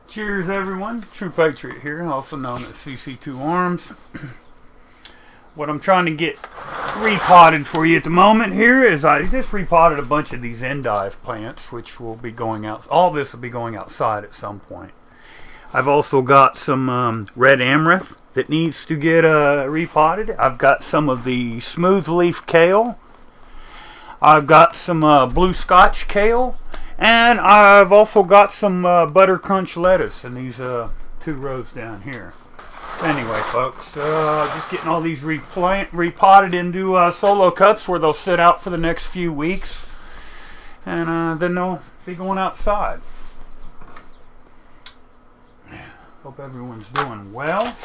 Cheers everyone, True Patriot here, also known as CC2 Arms. What I'm trying to get repotted for you at the moment here is I just repotted a bunch of these endive plants, which will be going out. All this will be going outside at some point. I've also got some red amaranth that needs to get repotted. I've got some of the smooth leaf kale. I've got some blue scotch kale. And I've also got some butter crunch lettuce in these 2 rows down here. Anyway, folks, just getting all these repotted into solo cups where they'll sit out for the next few weeks. And then they'll be going outside. Hope everyone's doing well.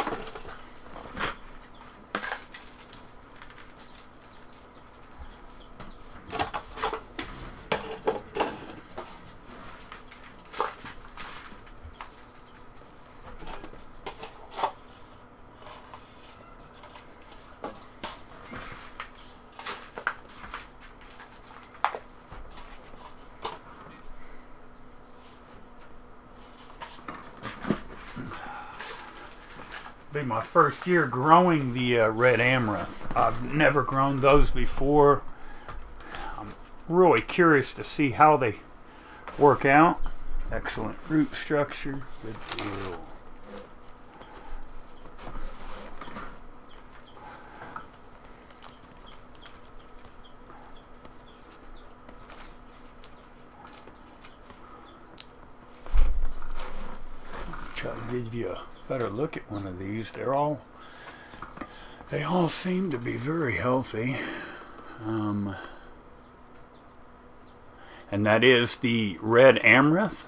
Be my first year growing the red amaranth. I've never grown those before. I'm really curious to see how they work out. Excellent root structure. Good deal. Try to give you a better look at one of these. They all seem to be very healthy, and that is the red amaranth,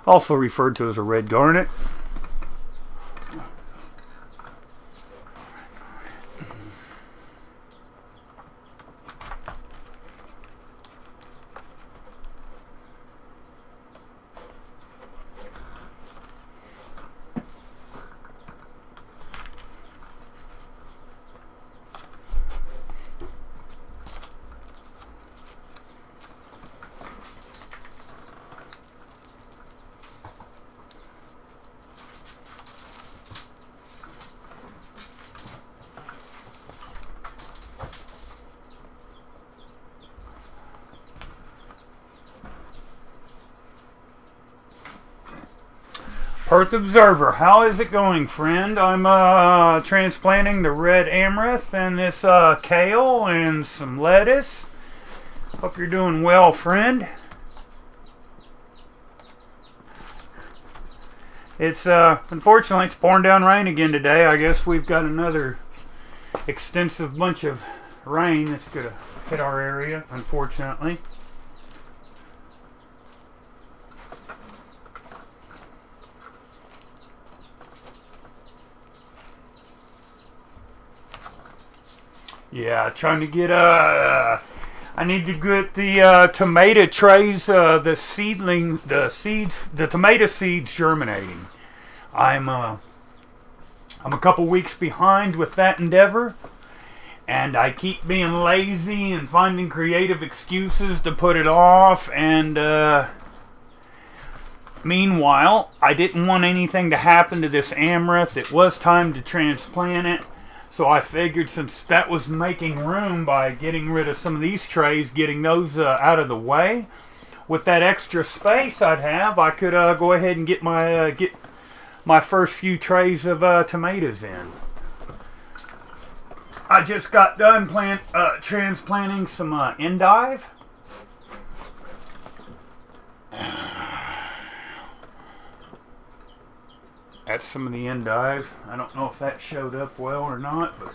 also referred to as a red garnet. Perth Observer, how is it going, friend? I'm transplanting the red amaranth and this kale and some lettuce. Hope you're doing well, friend. It's unfortunately it's pouring down rain again today. I guess we've got another extensive bunch of rain that's gonna hit our area, unfortunately. Yeah, trying to get I need to get the tomato trays, the tomato seeds germinating. I'm a couple weeks behind with that endeavor, and I keep being lazy and finding creative excuses to put it off. And meanwhile, I didn't want anything to happen to this amaranth. It was time to transplant it. So I figured since that was making room by getting rid of some of these trays, getting those out of the way, with that extra space I'd have, I could go ahead and get my first few trays of tomatoes in. I just got done transplanting some endive. That's some of the endive. I don't know if that showed up well or not, but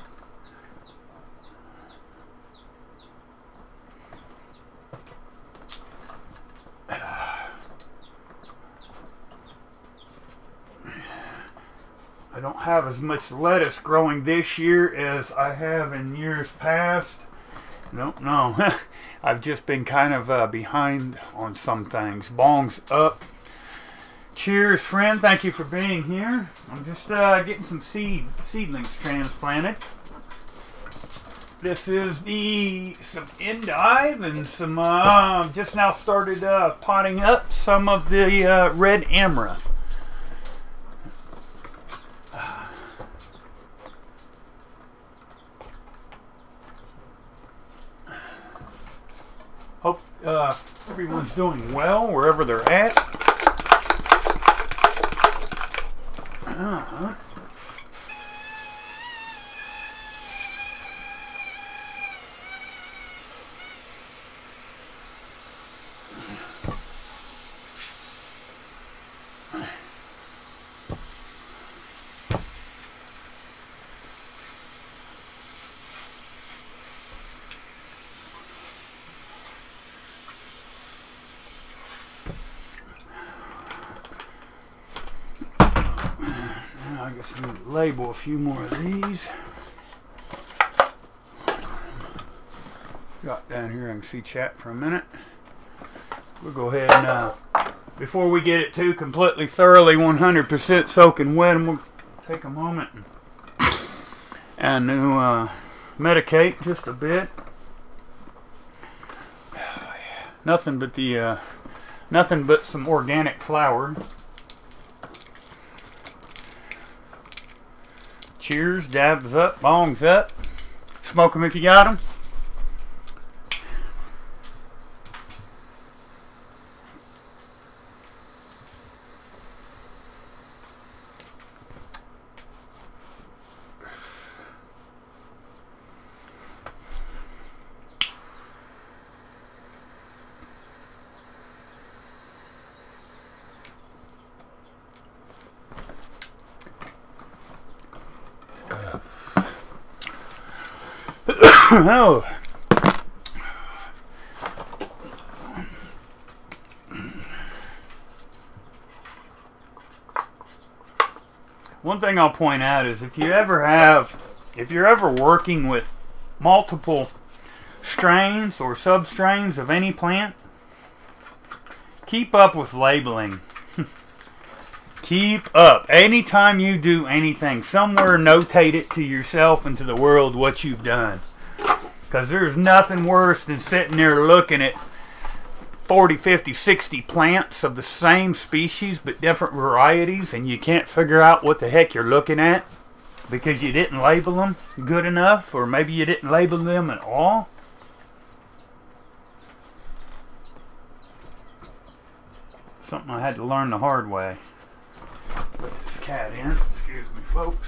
I don't have as much lettuce growing this year as I have in years past. Don't know. I've just been kind of behind on some things. Bongs up. Cheers, friend. Thank you for being here. I'm just getting some seedlings transplanted. This is some endive and some just now started potting up some of the red amaranth. Hope everyone's doing well wherever they're at. I guess I need to label a few more of these. Got down here, I can see chat for a minute. We'll go ahead and, before we get it too completely, thoroughly, 100% soaking wet, and we'll take a moment and medicate just a bit. Nothing but some organic flour. Cheers, dabs up, bongs up. Smoke them if you got them. Oh. One thing I'll point out is if you're ever working with multiple strains or substrains of any plant, keep up with labeling. Keep up. Anytime you do anything, somewhere notate it to yourself and to the world what you've done. Because there's nothing worse than sitting there looking at 40, 50, 60 plants of the same species but different varieties, and you can't figure out what the heck you're looking at because you didn't label them good enough, or maybe you didn't label them at all. Something I had to learn the hard way. Put this cat in. Excuse me, folks.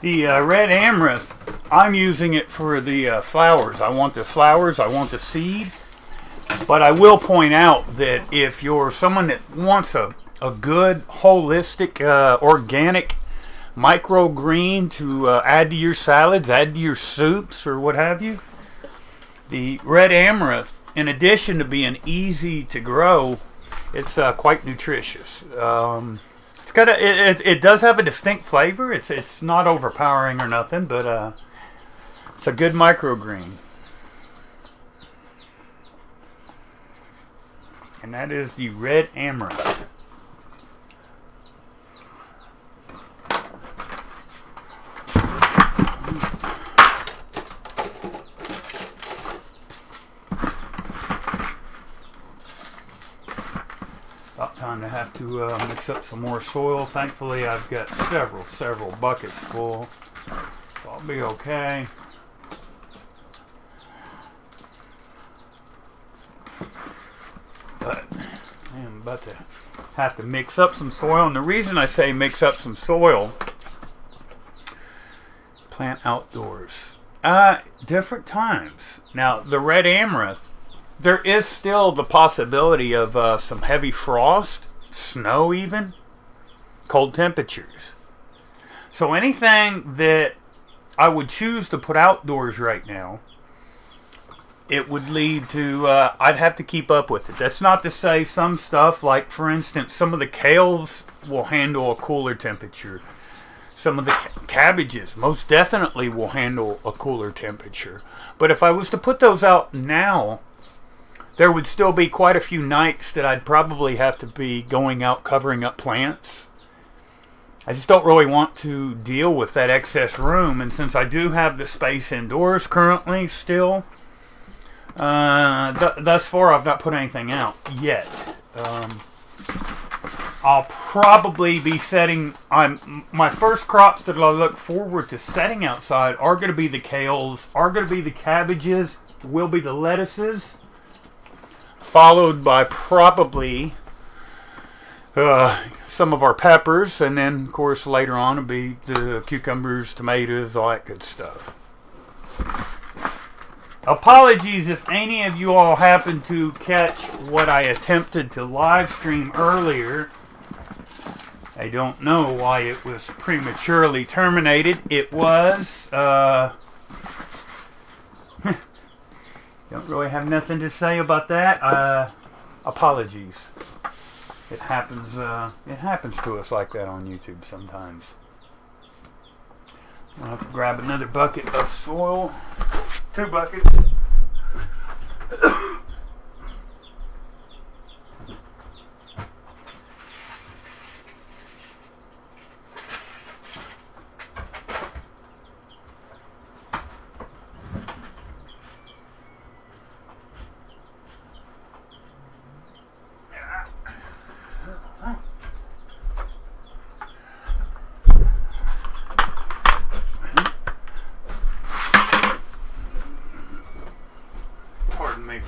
The red amaranth, I'm using it for the flowers. I want the flowers, I want the seed. But I will point out that if you're someone that wants a good, holistic, organic microgreen to add to your salads, add to your soups, or what have you, the red amaranth, in addition to being easy to grow, it's quite nutritious. It's got it does have a distinct flavor. It's not overpowering or nothing, but it's a good microgreen. And that is the red amaranth. About time to have to mix up some more soil. Thankfully, I've got several buckets full, so I'll be okay. But I'm about to have to mix up some soil, and the reason I say mix up some soil, plant outdoors, different times. Now, the red amaranth, there is still the possibility of some heavy frost, snow even, cold temperatures. So anything that I would choose to put outdoors right now, it would lead to, I'd have to keep up with it. That's not to say some stuff, like for instance, some of the kales will handle a cooler temperature. Some of the cabbages most definitely will handle a cooler temperature. But if I was to put those out now, there would still be quite a few nights that I'd probably have to be going out covering up plants. I just don't really want to deal with that excess room, and since I do have the space indoors currently still, thus far I've not put anything out yet. I'll probably be setting, my first crops that I look forward to setting outside are going to be the kales, are going to be the cabbages, will be the lettuces, followed by probably some of our peppers, and then of course later on it'll be the cucumbers, tomatoes, all that good stuff. Apologies if any of you all happen to catch what I attempted to live stream earlier. I don't know why it was prematurely terminated. It was don't really have nothing to say about that. Apologies. It happens to us like that on YouTube sometimes. I'll have to grab another bucket of soil. 2 buckets.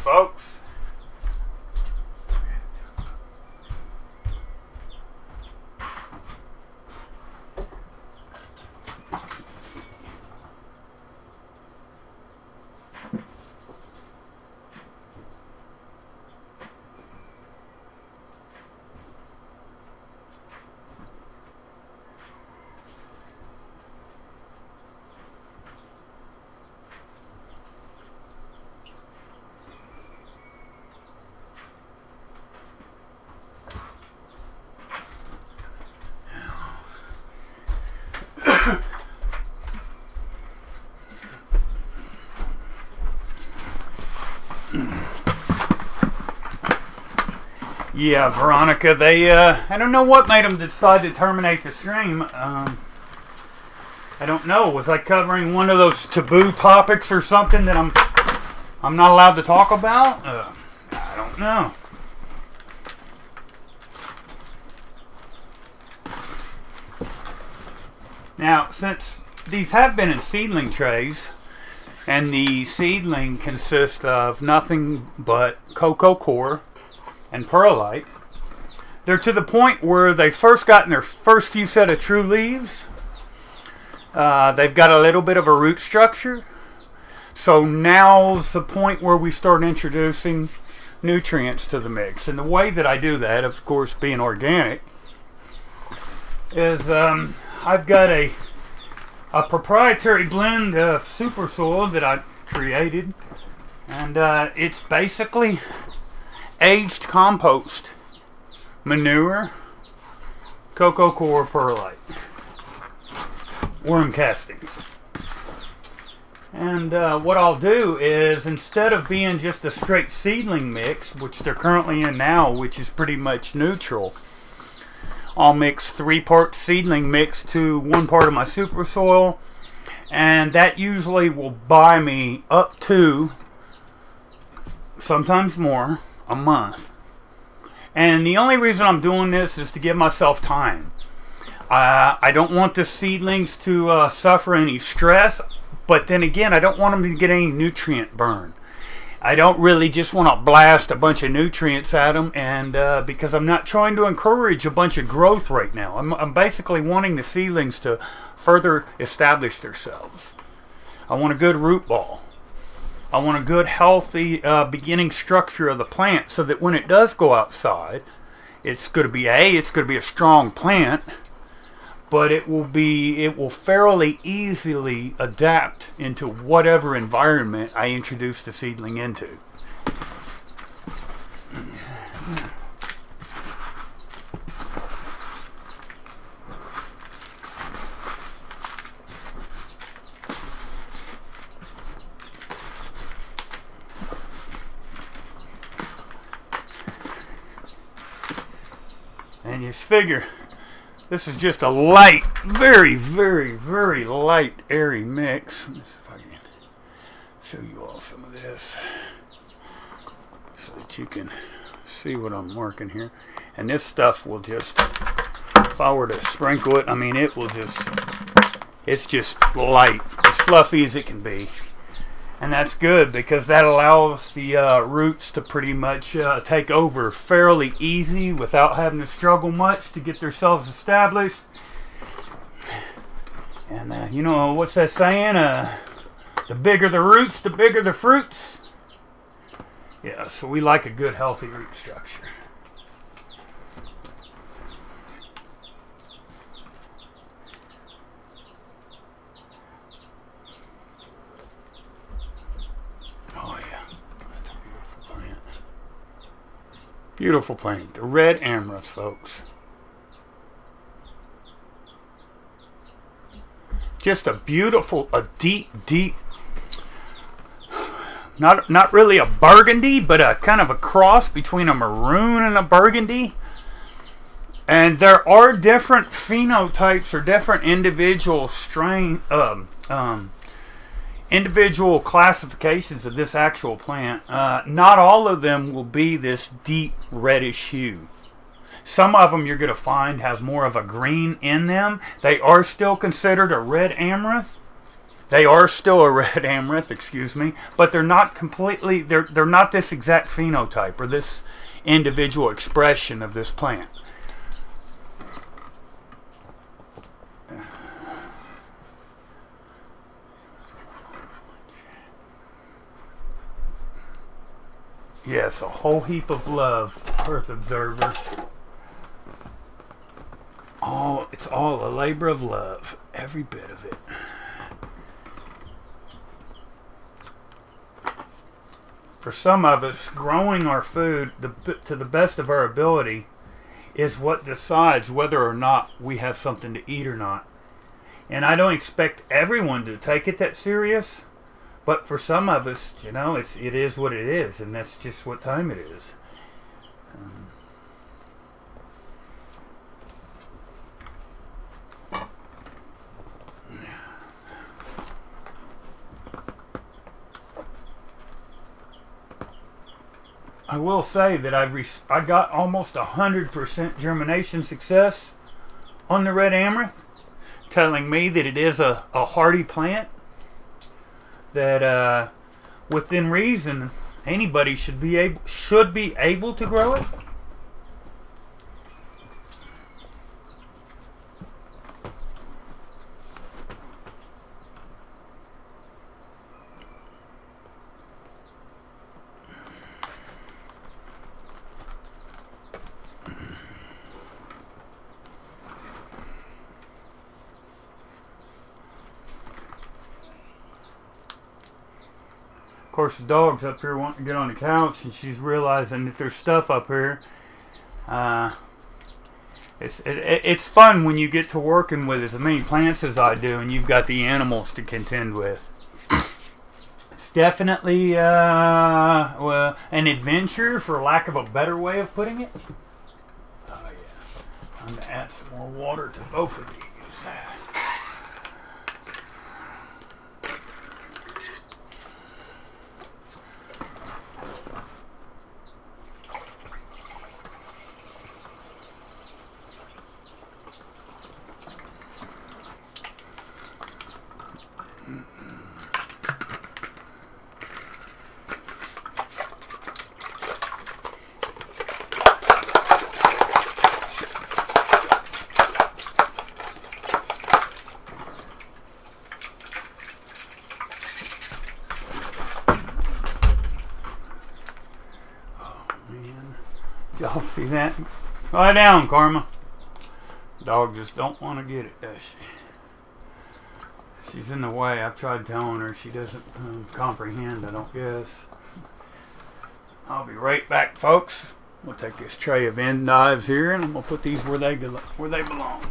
Folks. Yeah, Veronica, they, I don't know what made them decide to terminate the stream. I don't know. Was I covering one of those taboo topics or something that I'm not allowed to talk about? I don't know. Now, since these have been in seedling trays, and the seedling consists of nothing but cocoa core and perlite, they're to the point where they've first gotten their first few set of true leaves. They've got a little bit of a root structure. So now's the point where we start introducing nutrients to the mix. And the way that I do that, of course being organic, is I've got a proprietary blend of super soil that I created, and it's basically aged compost, manure, cocoa coir perlite, worm castings. And what I'll do is, instead of being just a straight seedling mix, which they're currently in now, which is pretty much neutral, I'll mix 3 parts seedling mix to 1 part of my super soil, and that usually will buy me up to, sometimes more, a month. And the only reason I'm doing this is to give myself time. I don't want the seedlings to suffer any stress, but then again, I don't want them to get any nutrient burn. I don't really just want to blast a bunch of nutrients at them, and because I'm not trying to encourage a bunch of growth right now. I'm basically wanting the seedlings to further establish themselves. I want a good root ball. I want a good, healthy beginning structure of the plant, so that when it does go outside, it's going to be a strong plant, but it will fairly easily adapt into whatever environment I introduce the seedling into. And you figure, this is just a light, very, very, very light, airy mix. Let me see if I can show you all some of this so that you can see what I'm working here. And this stuff will just, if I were to sprinkle it, I mean, it will just, it's just light, as fluffy as it can be. And that's good, because that allows the roots to pretty much take over fairly easy without having to struggle much to get themselves established. And you know, what's that saying? The bigger the roots, the bigger the fruits. Yeah, so we like a good healthy root structure. Beautiful plant. The red amaranth, folks. Just a beautiful, a deep, not really a burgundy, but a kind of a cross between a maroon and a burgundy. And there are different phenotypes or different individual individual classifications of this actual plant. Not all of them will be this deep reddish hue. Some of them you're going to find have more of a green in them. They are still considered a red amaranth. They are still a red amaranth, excuse me, but they're not completely, they're not this exact phenotype or this individual expression of this plant. Yes, a whole heap of love, Earth Observer. It's all a labor of love, every bit of it. For some of us, growing our food to the best of our ability is what decides whether or not we have something to eat or not. And I don't expect everyone to take it that serious. But for some of us, you know, it is what it is, and that's just what time it is. I will say that I got almost 100% germination success on the red amaranth, telling me that it is a hardy plant. That within reason, anybody should be able to grow it. Of course, the dog's up here wanting to get on the couch, and she's realizing that there's stuff up here. It's fun when you get to working with as many plants as I do, and you've got the animals to contend with. It's definitely well, an adventure, for lack of a better way of putting it. Oh yeah, I'm gonna add some more water to both of these. Y'all see that? Lie down, Karma. Dog just don't want to get it, does she? She's in the way. I've tried telling her. She doesn't comprehend, I don't guess. I'll be right back, folks. We'll take this tray of endives here, and I'm going to put these where they belong.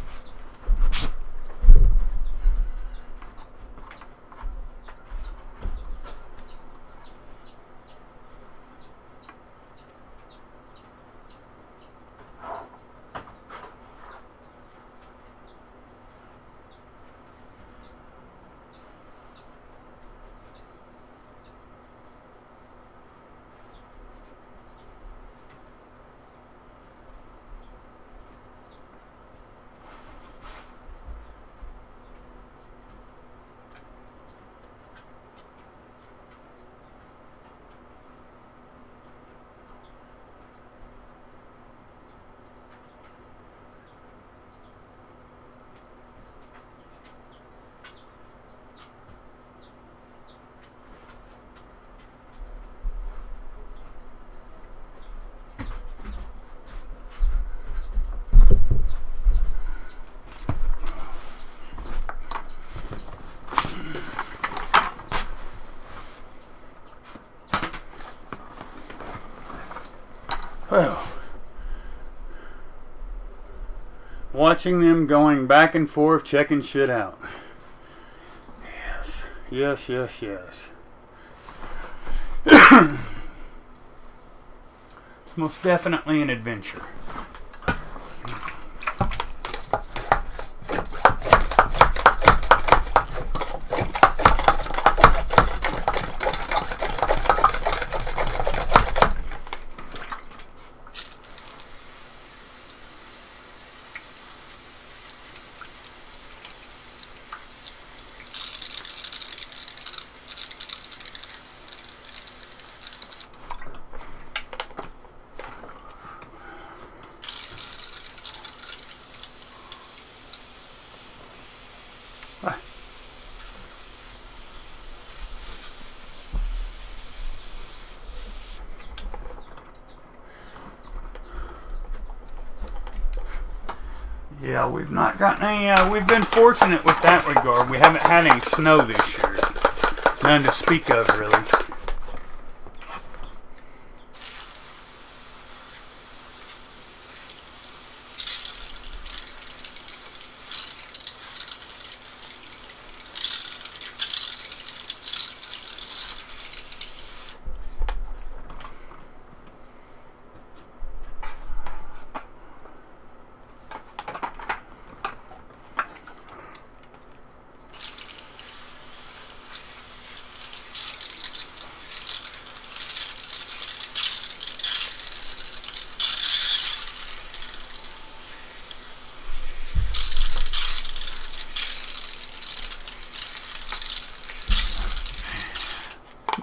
Well, watching them going back and forth, checking shit out. Yes, yes, yes, yes. It's most definitely an adventure. Yeah, we've not gotten any, we've been fortunate with that regard. We haven't had any snow this year. None to speak of, really.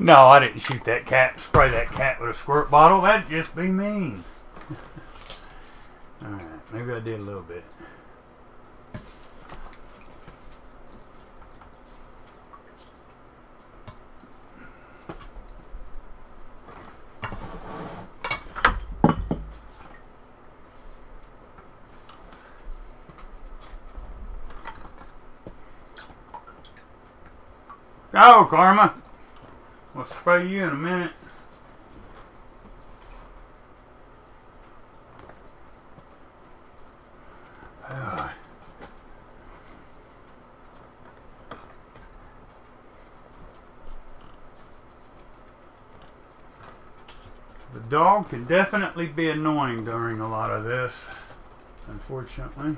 No, I didn't shoot that cat, spray that cat with a squirt bottle. That'd just be mean. Alright, maybe I did a little bit. Go, Karma. We'll spray you in a minute. The dog can definitely be annoying during a lot of this, unfortunately.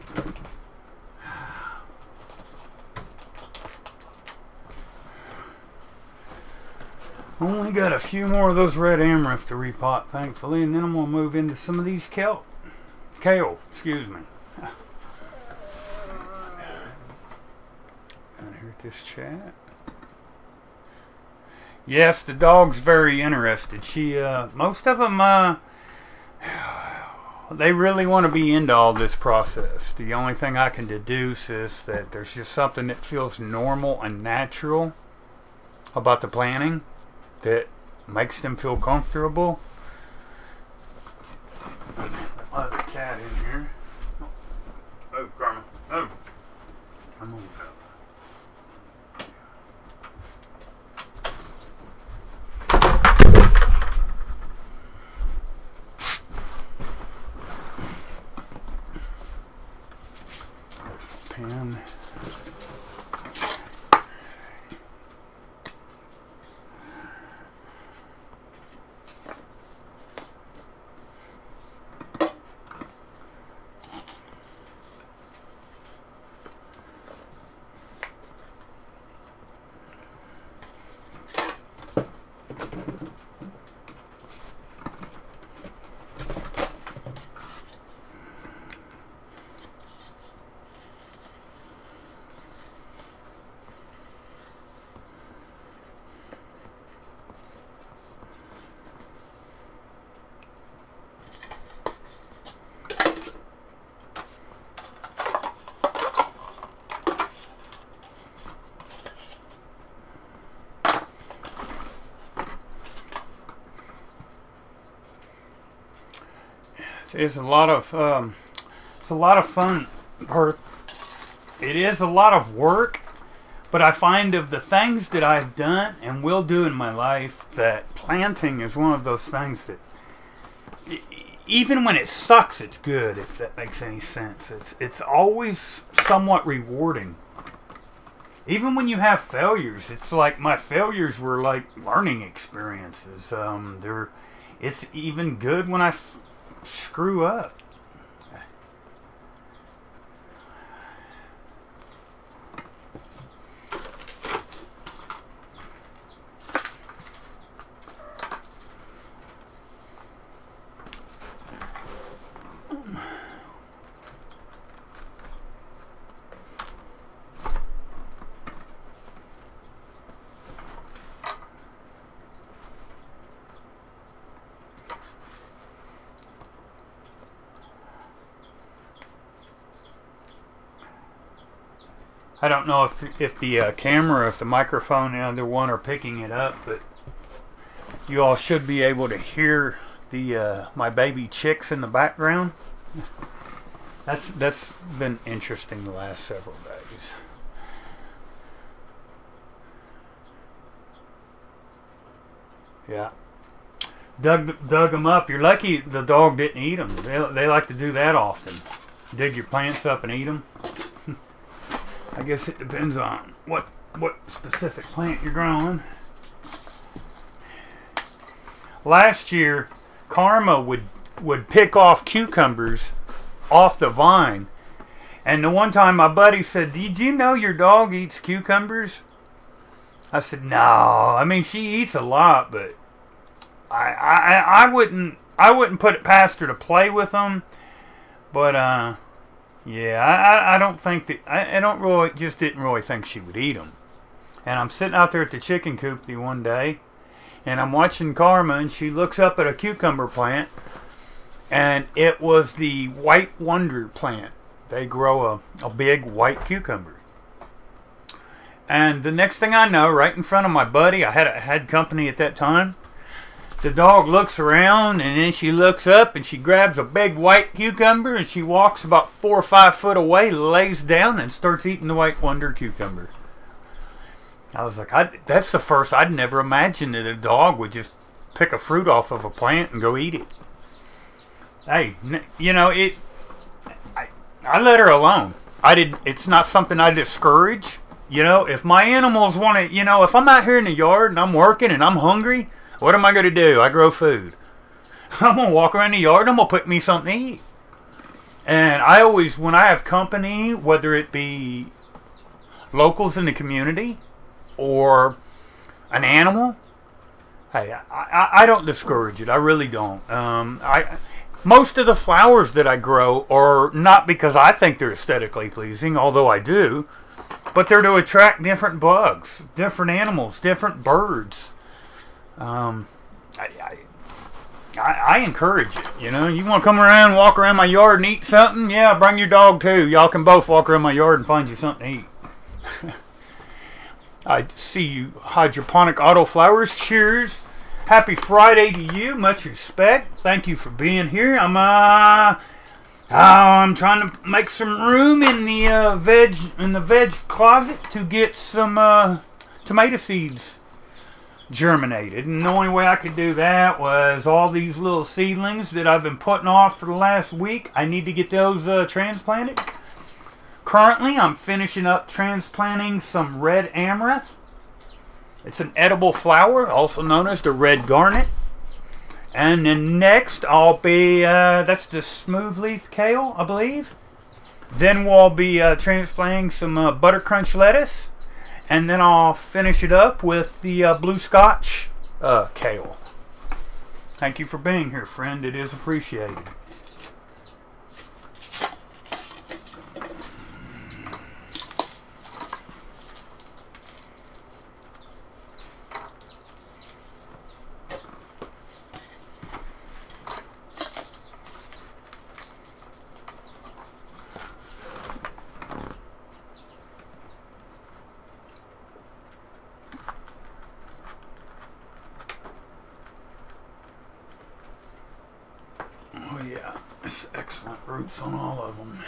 Only got a few more of those red amaranth to repot, thankfully, and then I'm going to move into some of these kale, excuse me. And here's this chat. Yes, the dog's very interested. She, most of them, they really want to be into all this process. The only thing I can deduce is that there's just something that feels normal and natural about the planting that makes them feel comfortable. I'll have a cat in here. Oh, Carmen. Oh. Come on, fella. Pen. It's a lot of fun, or it is a lot of work, but I find of the things that I've done and will do in my life, that planting is one of those things that even when it sucks, it's good, if that makes any sense. It's always somewhat rewarding. Even when you have failures, it's like my failures were like learning experiences. It's even good when I screw up. I don't know if the camera, if the microphone and the other one are picking it up, but you all should be able to hear the my baby chicks in the background. That's been interesting the last several days. Yeah, dug them up. You're lucky the dog didn't eat them. They like to do that often. Dig your plants up and eat them. I guess it depends on what specific plant you're growing. Last year, Karma would pick off cucumbers off the vine. And the one time my buddy said, "Did you know your dog eats cucumbers?" I said, "No. I mean, she eats a lot, but I wouldn't put it past her to play with them." But yeah, I don't think that didn't really think she would eat them. And I'm sitting out there at the chicken coop the one day, and I'm watching Karma, and she looks up at a cucumber plant, and it was the white wonder plant. They grow a big white cucumber. And the next thing I know, right in front of my buddy, I had company at that time, the dog looks around, and then she looks up and she grabs a big white cucumber, and she walks about 4 or 5 foot away, lays down, and starts eating the white wonder cucumber. I was like, that's the first. I'd never imagined that a dog would just pick a fruit off of a plant and go eat it. Hey, you know, I let her alone. It's not something I discourage. You know, if my animals want to, if I'm out here in the yard and I'm working and I'm hungry, what am I going to do? I grow food. I'm going to walk around the yard and I'm going to pick me something to eat. And I always, when I have company, whether it be locals in the community or an animal, hey, I don't discourage it. I really don't. Most of the flowers that I grow are not because I think they're aesthetically pleasing, although I do, but they're to attract different bugs, different animals, different birds. I encourage it. You know, you want to come around, walk around my yard and eat something? Yeah, bring your dog too. Y'all can both walk around my yard and find you something to eat. I see you hydroponic autoflowers. Cheers. Happy Friday to you. Much respect. Thank you for being here. I'm trying to make some room in the veg closet to get some tomato seeds germinated, and the only way I could do that was all these little seedlings that I've been putting off for the last week. I need to get those transplanted. Currently, I'm finishing up transplanting some red amaranth. It's an edible flower, also known as the red garnet. And then next, I'll be, that's the smooth leaf kale, I believe. Then we'll be transplanting some butter crunch lettuce. And then I'll finish it up with the blue scotch kale. Thank you for being here, friend. It is appreciated. Excellent roots on all of them.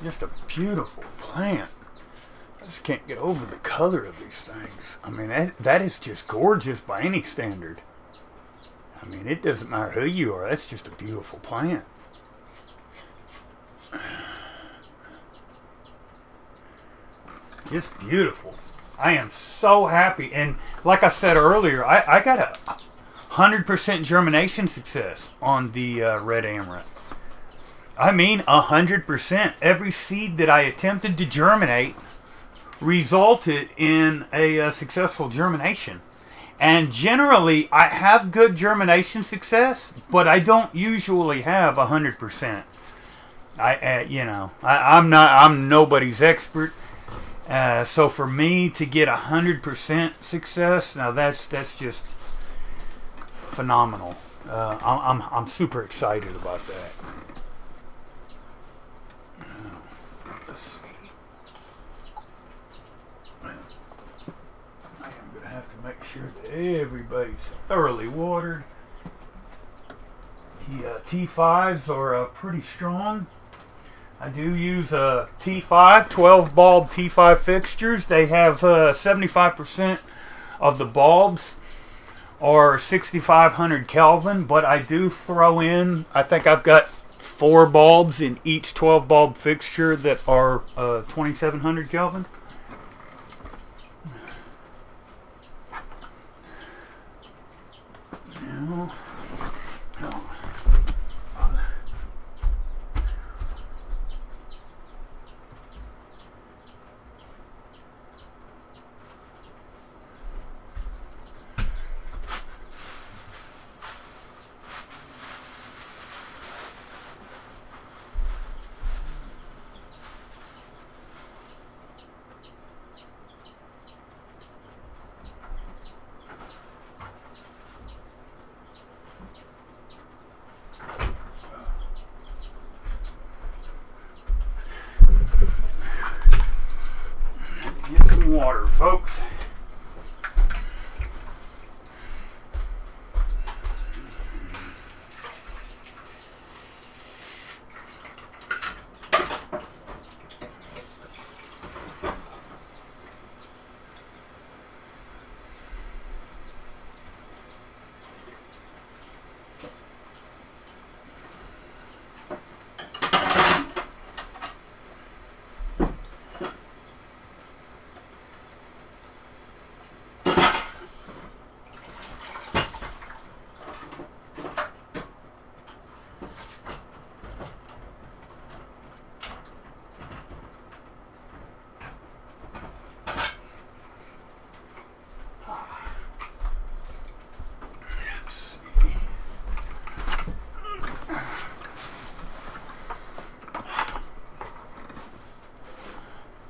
Just a beautiful plant. I just can't get over the color of these things. I mean, that is just gorgeous by any standard. I mean, it doesn't matter who you are. That's just a beautiful plant. Just beautiful. I am so happy. And like I said earlier, I got a 100% germination success on the red amaranth. I mean 100%. Every seed that I attempted to germinate resulted in a successful germination. And generally, I have good germination success, but I don't usually have 100%. I'm nobody's expert. So for me to get 100% success, now that's just phenomenal. I'm super excited about that. Let's see. I am going to have to make sure that everybody's thoroughly watered. The T5s are pretty strong. I do use a T5, 12 bulb T5 fixtures. They have 75% of the bulbs are 6,500 Kelvin, but I do throw in, I think I've got 4 bulbs in each 12 bulb fixture that are 2,700 Kelvin. Now, get some water, folks.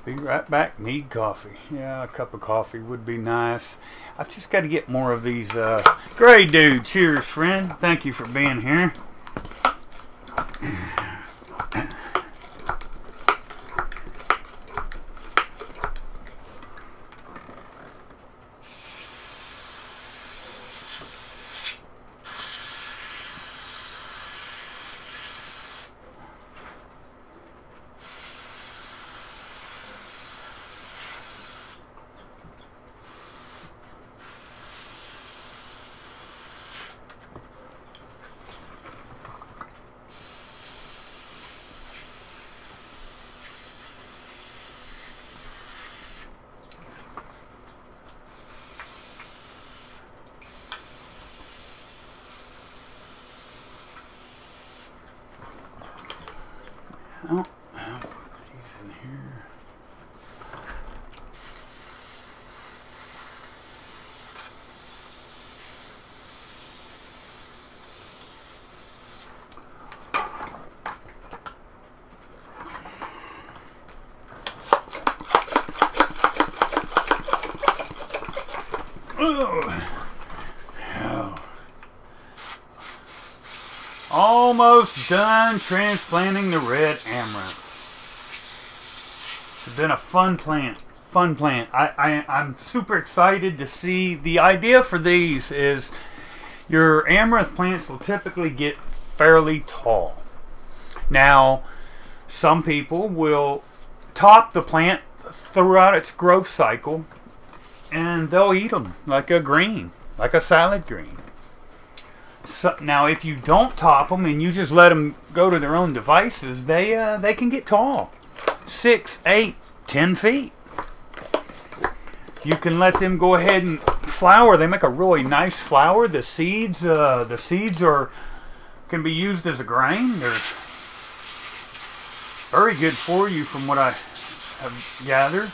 Be right back. Need coffee. Yeah, a cup of coffee would be nice. I've just got to get more of these. Great dude. Cheers, friend. Thank you for being here. Oh, I'll put these in here. Oh. Almost done transplanting the red amaranth. It's been a fun plant. I'm super excited to see. The idea for these is your amaranth plants will typically get fairly tall. Now, some people will top the plant throughout its growth cycle and they'll eat them like a green, like a salad green. So, now, if you don't top them and you just let them go to their own devices, they can get tall, 6, 8, 10 feet. You can let them go ahead and flower. They make a really nice flower. The seeds can be used as a grain. They're very good for you, from what I have gathered.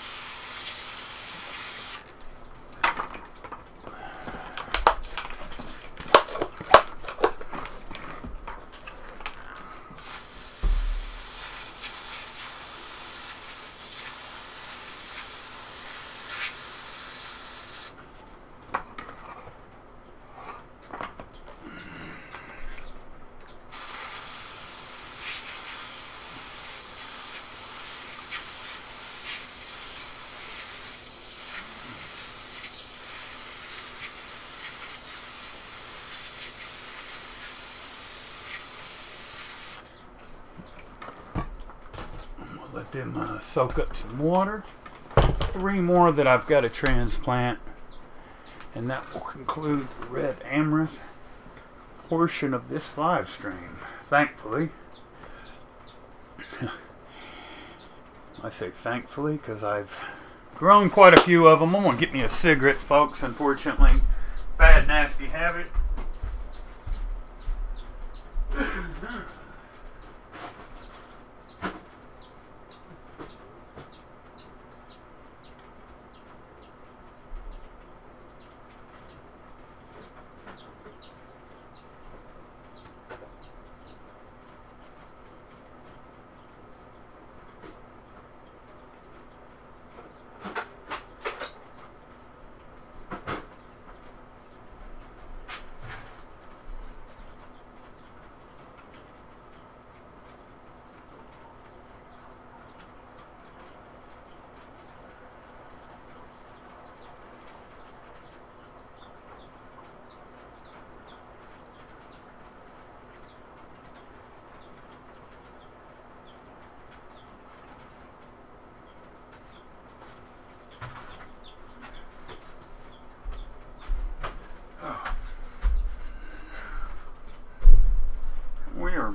Let them soak up some water. 3 more that I've got to transplant, and that will conclude the red amaranth portion of this live stream, thankfully. I say thankfully because I've grown quite a few of them. I'm going to get me a cigarette, folks. Unfortunately, bad nasty habit.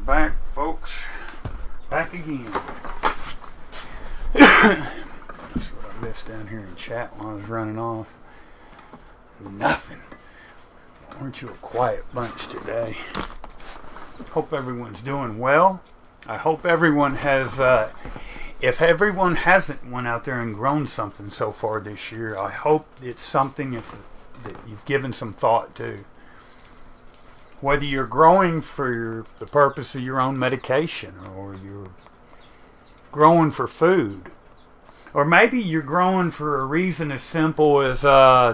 Back, folks. Back again. That's what I missed down here in chat while I was running off. Nothing. Aren't you a quiet bunch today? Hope everyone's doing well. I hope everyone has, if everyone hasn't went out there and grown something so far this year, I hope it's something that you've given some thought to. Whether you're growing for the purpose of your own medication, or you're growing for food, Or maybe you're growing for a reason as simple as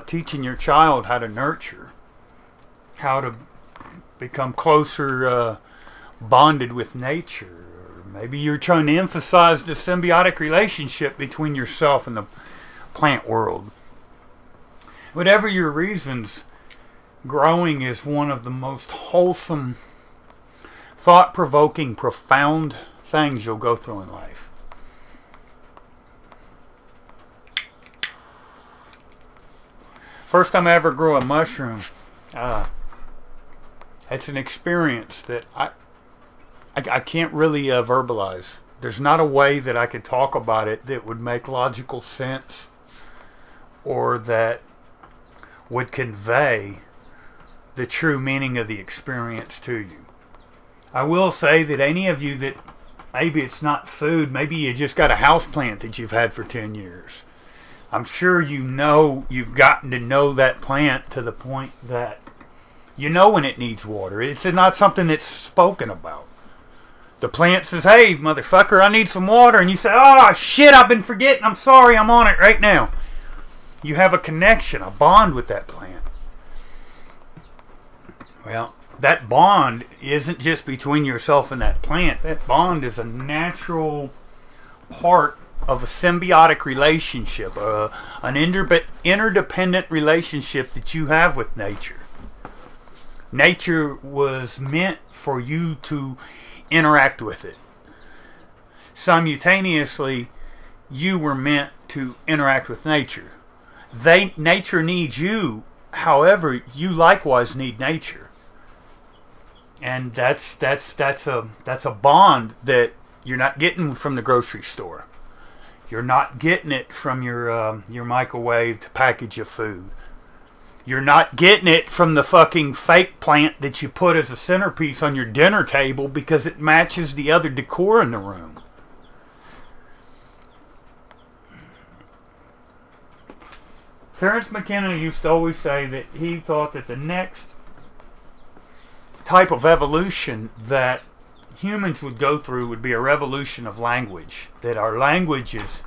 teaching your child how to nurture, how to become closer bonded with nature. Or maybe you're trying to emphasize the symbiotic relationship between yourself and the plant world. Whatever your reasons, growing is one of the most wholesome, thought-provoking, profound things you'll go through in life. First time I ever grew a mushroom, it's an experience that I can't really verbalize. There's not a way that I could talk about it that would make logical sense or that would convey the true meaning of the experience to you. I will say that any of you that maybe it's not food, maybe you just got a house plant that you've had for 10 years. I'm sure you know, you've gotten to know that plant to the point that you know when it needs water. It's not something that's spoken about. The plant says, hey, motherfucker, I need some water. And you say, oh, shit, I've been forgetting. I'm sorry, I'm on it right now. You have a connection, a bond with that plant. Well, that bond isn't just between yourself and that plant. That bond is a natural part of a symbiotic relationship, an interdependent relationship that you have with nature. Nature was meant for you to interact with it. Simultaneously, you were meant to interact with nature. Nature needs you, however, you likewise need nature. And that's a bond that you're not getting from the grocery store. You're not getting it from your microwaved package of food. You're not getting it from the fucking fake plant that you put as a centerpiece on your dinner table because it matches the other decor in the room. Terence McKenna used to always say that he thought that the next type of evolution that humans would go through would be a revolution of language. That our language is,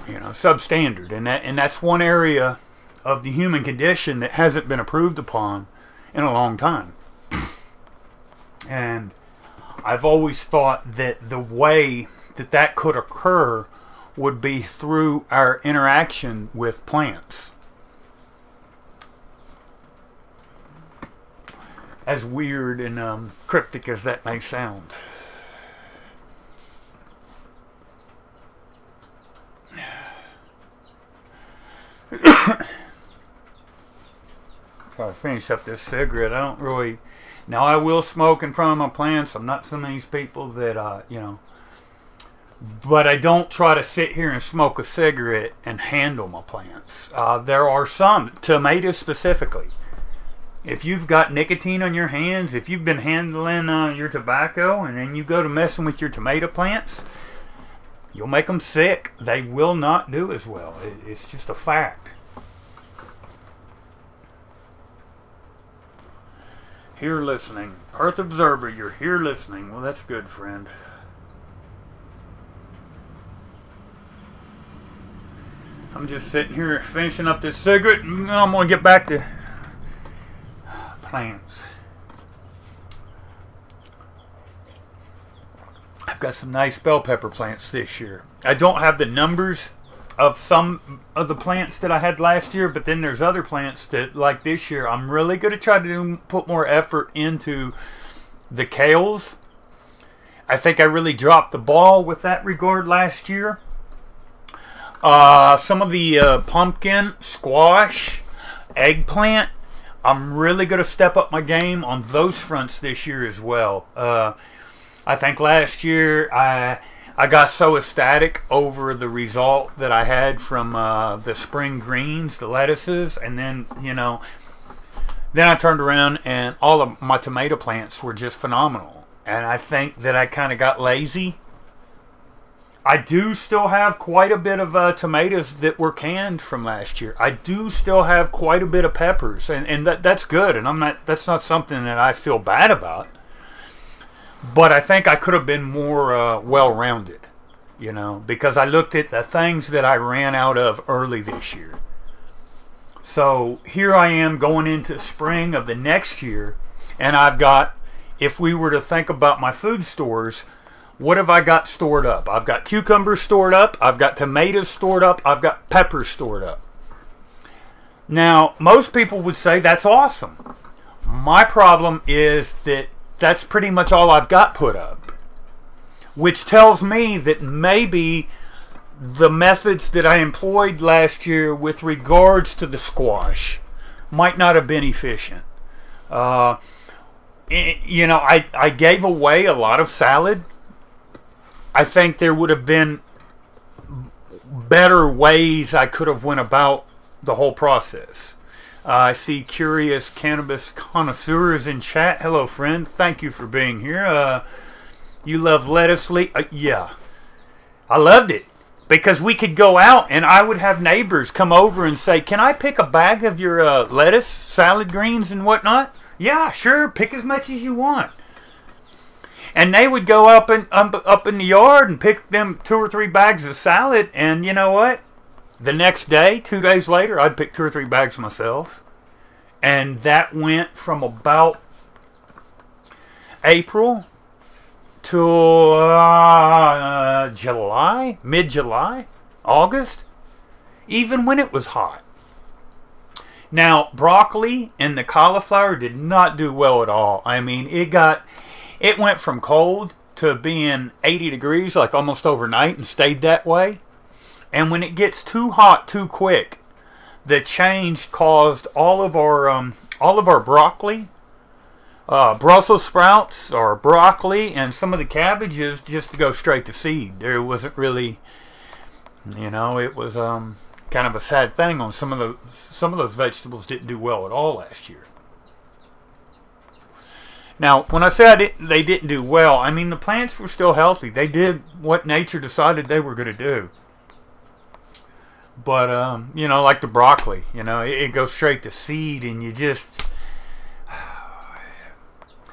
substandard, and that's one area of the human condition that hasn't been improved upon in a long time. And I've always thought that the way that could occur would be through our interaction with plants. As weird and cryptic as that may sound. Try to finish up this cigarette. I don't really... Now, I will smoke in front of my plants. I'm not some of these people that, But I don't try to sit here and smoke a cigarette and handle my plants. There are some, tomatoes specifically. If you've got nicotine on your hands, if you've been handling your tobacco and then you go to messing with your tomato plants, you'll make them sick. They will not do as well. It's just a fact. Here listening. Earth Observer, you're here listening. Well, that's good, friend. I'm just sitting here finishing up this cigarette, and I'm going to get back to plants. I've got some nice bell pepper plants this year. I don't have the numbers of some of the plants that I had last year, but then there's other plants that, like this year, I'm really going to try to put more effort into the kales. I think I really dropped the ball with that regard last year. Some of the pumpkin, squash, eggplant, I'm really going to step up my game on those fronts this year as well. I think last year I got so ecstatic over the result that I had from the spring greens, the lettuces, and then, then I turned around and all of my tomato plants were just phenomenal. And I think that I kind of got lazy. I do still have quite a bit of tomatoes that were canned from last year. I do still have quite a bit of peppers, and that's good. And that's not something that I feel bad about. But I think I could have been more well-rounded. you know, because I looked at the things that I ran out of early this year. So here I am going into spring of the next year, and I've got, if we were to think about my food stores, what have I got stored up? I've got cucumbers stored up, I've got tomatoes stored up, I've got peppers stored up. Now, most people would say that's awesome. My problem is that that's pretty much all I've got put up, which tells me that maybe the methods that I employed last year with regards to the squash might not have been efficient. You know, I gave away a lot of salad. I think there would have been better ways I could have went about the whole process. I see curious cannabis connoisseurs in chat. Hello, friend. Thank you for being here. You love lettuce leaf? Yeah. I loved it because we could go out and I would have neighbors come over and say, can I pick a bag of your lettuce, salad greens, and whatnot? Yeah, sure. Pick as much as you want. And they would go up in the yard and pick them 2 or 3 bags of salad. And you know what? The next day, 2 days later, I'd pick 2 or 3 bags myself. And that went from about April to July, mid-July, August, even when it was hot. Now, broccoli and the cauliflower did not do well at all. I mean, it went from cold to being 80 degrees like almost overnight and stayed that way. And when it gets too hot too quick, the change caused all of our broccoli, Brussels sprouts or broccoli, and some of the cabbages just to go straight to seed. There wasn't really, you know, it was kind of a sad thing on some of those vegetables didn't do well at all last year. Now, when I say they didn't do well, I mean the plants were still healthy. They did what nature decided they were going to do. But, you know, like the broccoli, you know, it goes straight to seed, and you just...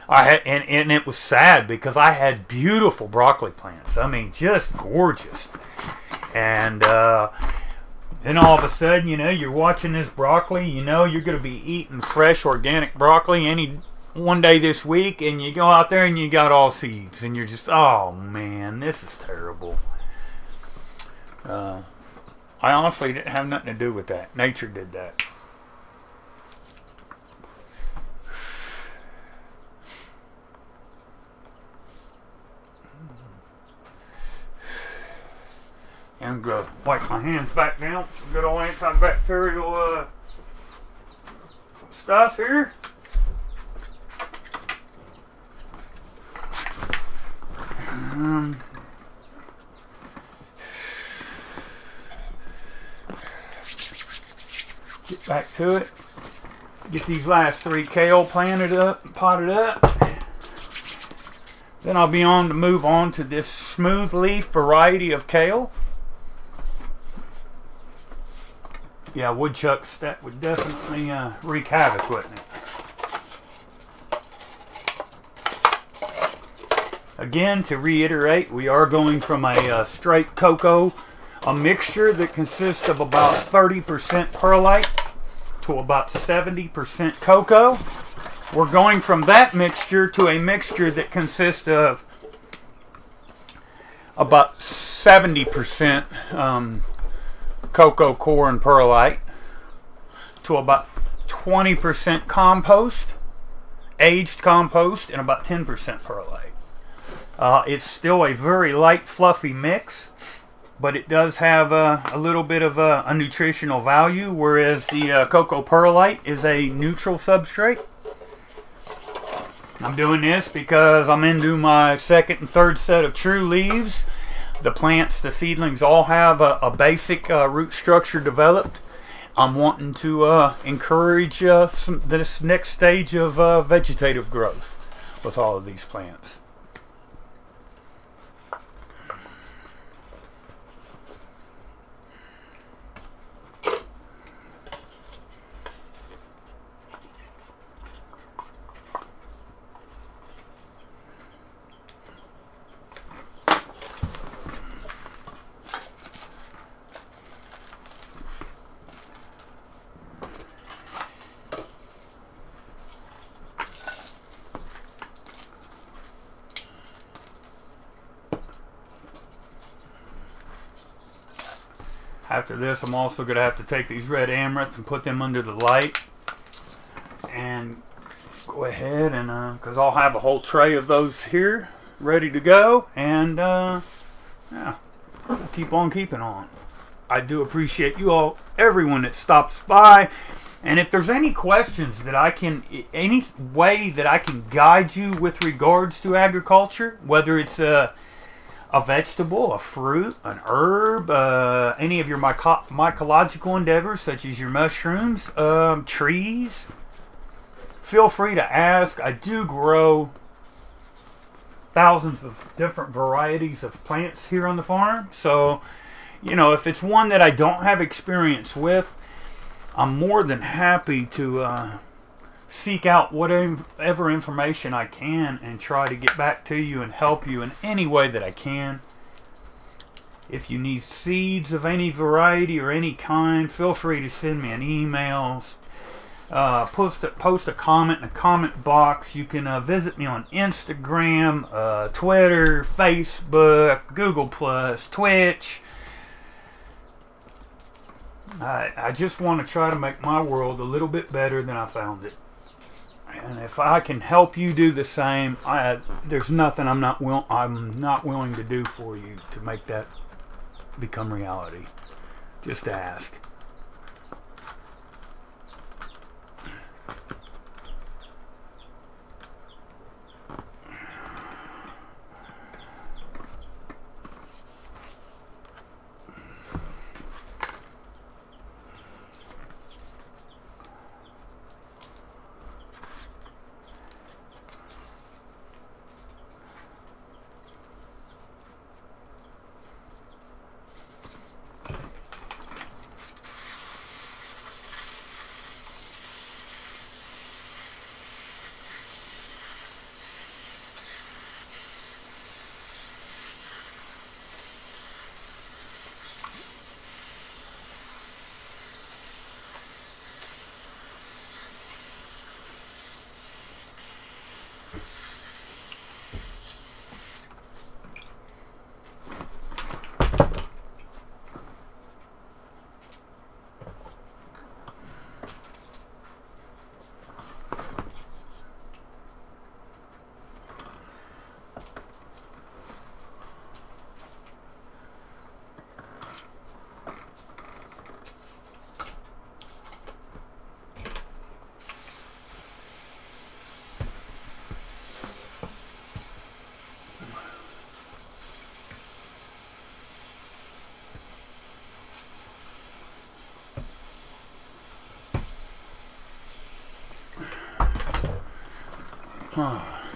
and it was sad because I had beautiful broccoli plants. I mean, just gorgeous. And then all of a sudden, you know, you're watching this broccoli, you know you're going to be eating fresh organic broccoli one day this week, and you go out there and you got all seeds, and you're just, oh man, this is terrible. I honestly didn't have nothing to do with that. Nature did that. And I'm going to wipe my hands back down. Some good old antibacterial stuff here. Get back to it. Get these last 3 kale planted up, potted up. Then I'll be on to move on to this smooth leaf variety of kale. Yeah, woodchucks, that would definitely wreak havoc, wouldn't it? Again, to reiterate, we are going from a straight cocoa, a mixture that consists of about 30% perlite to about 70% cocoa. We're going from that mixture to a mixture that consists of about 70% cocoa core and perlite to about 20% compost, aged compost, and about 10% perlite. It's still a very light, fluffy mix, but it does have a little bit of a nutritional value, whereas the cocoa perlite is a neutral substrate. I'm doing this because I'm into my 2nd and 3rd set of true leaves. The plants, the seedlings, all have a basic root structure developed. I'm wanting to encourage this next stage of vegetative growth with all of these plants. After this, I'm also going to have to take these red amaranth and put them under the light. And go ahead and, because I'll have a whole tray of those here ready to go. And, yeah, we'll keep on keeping on. I do appreciate you all, everyone that stops by. And if there's any questions that I can, any way that I can guide you with regards to agriculture, whether it's a vegetable, a fruit, an herb, any of your mycological endeavors, such as your mushrooms, trees, feel free to ask. I do grow thousands of different varieties of plants here on the farm. So, you know, if it's one that I don't have experience with, I'm more than happy to seek out whatever information I can and try to get back to you and help you in any way that I can. If you need seeds of any variety or any kind, feel free to send me an email. Post a comment in the comment box. You can visit me on Instagram, Twitter, Facebook, Google+, Twitch. I just want to try to make my world a little bit better than I found it. And if I can help you do the same, there's nothing I'm not willing to do for you to make that become reality. Just ask.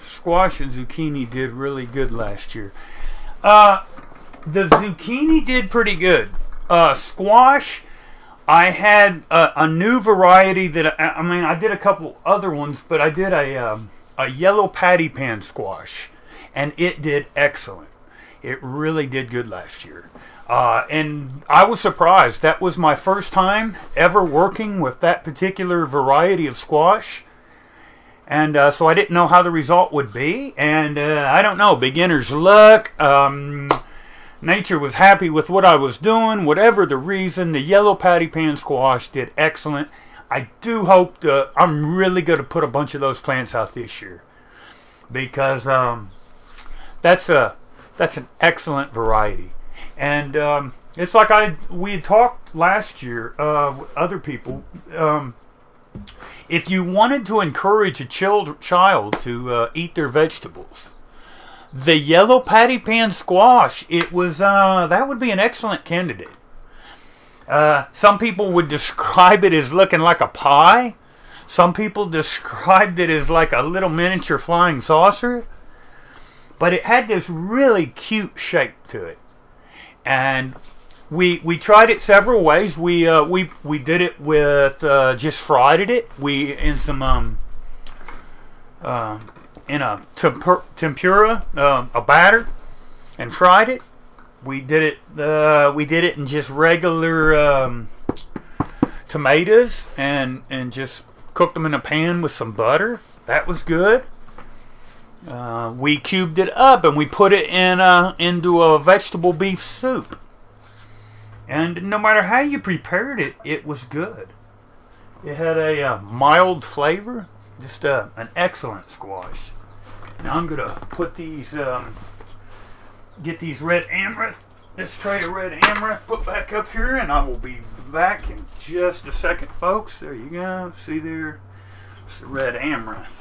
Squash and zucchini did really good last year. The zucchini did pretty good. Squash, I had a new variety that I did a couple other ones, but I did a yellow patty pan squash, and it did excellent. It really did good last year. And I was surprised. That was my first time ever working with that particular variety of squash. And so I didn't know how the result would be. And I don't know, beginner's luck. Nature was happy with what I was doing. Whatever the reason, the yellow patty pan squash did excellent. I do hope I'm really going to put a bunch of those plants out this year. Because that's an excellent variety. And it's like we had talked last year with other people. If you wanted to encourage a child to eat their vegetables, the yellow patty pan squash, that would be an excellent candidate. Some people would describe it as looking like a pie. Some people described it as like a little miniature flying saucer. But it had this really cute shape to it. And we tried it several ways. We did it with just fried it. We in some in a tempura, a batter, and fried it. We did it in just regular tomatoes and just cooked them in a pan with some butter. That was good. We cubed it up and we put it in into a vegetable beef soup. And no matter how you prepared it, it was good. It had a mild flavor, just an excellent squash. Now I'm going to put these, get these red amaranth, this tray of red amaranth put back up here, and I will be back in just a second, folks. There you go. See there? It's the red amaranth.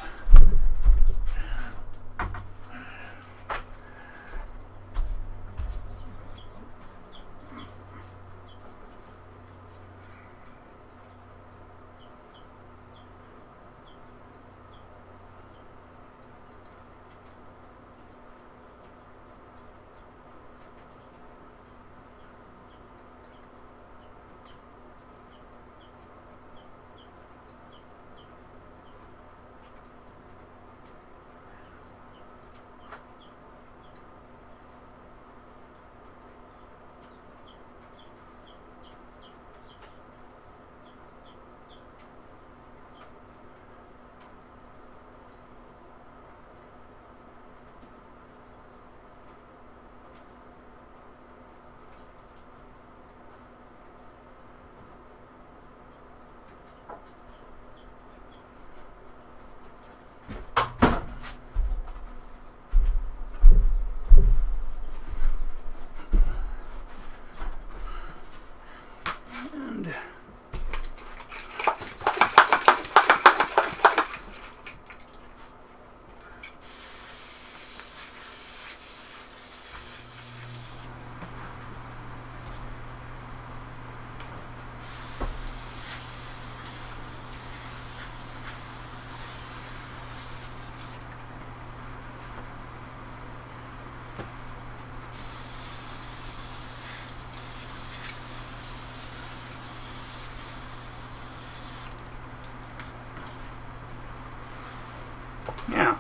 Yeah,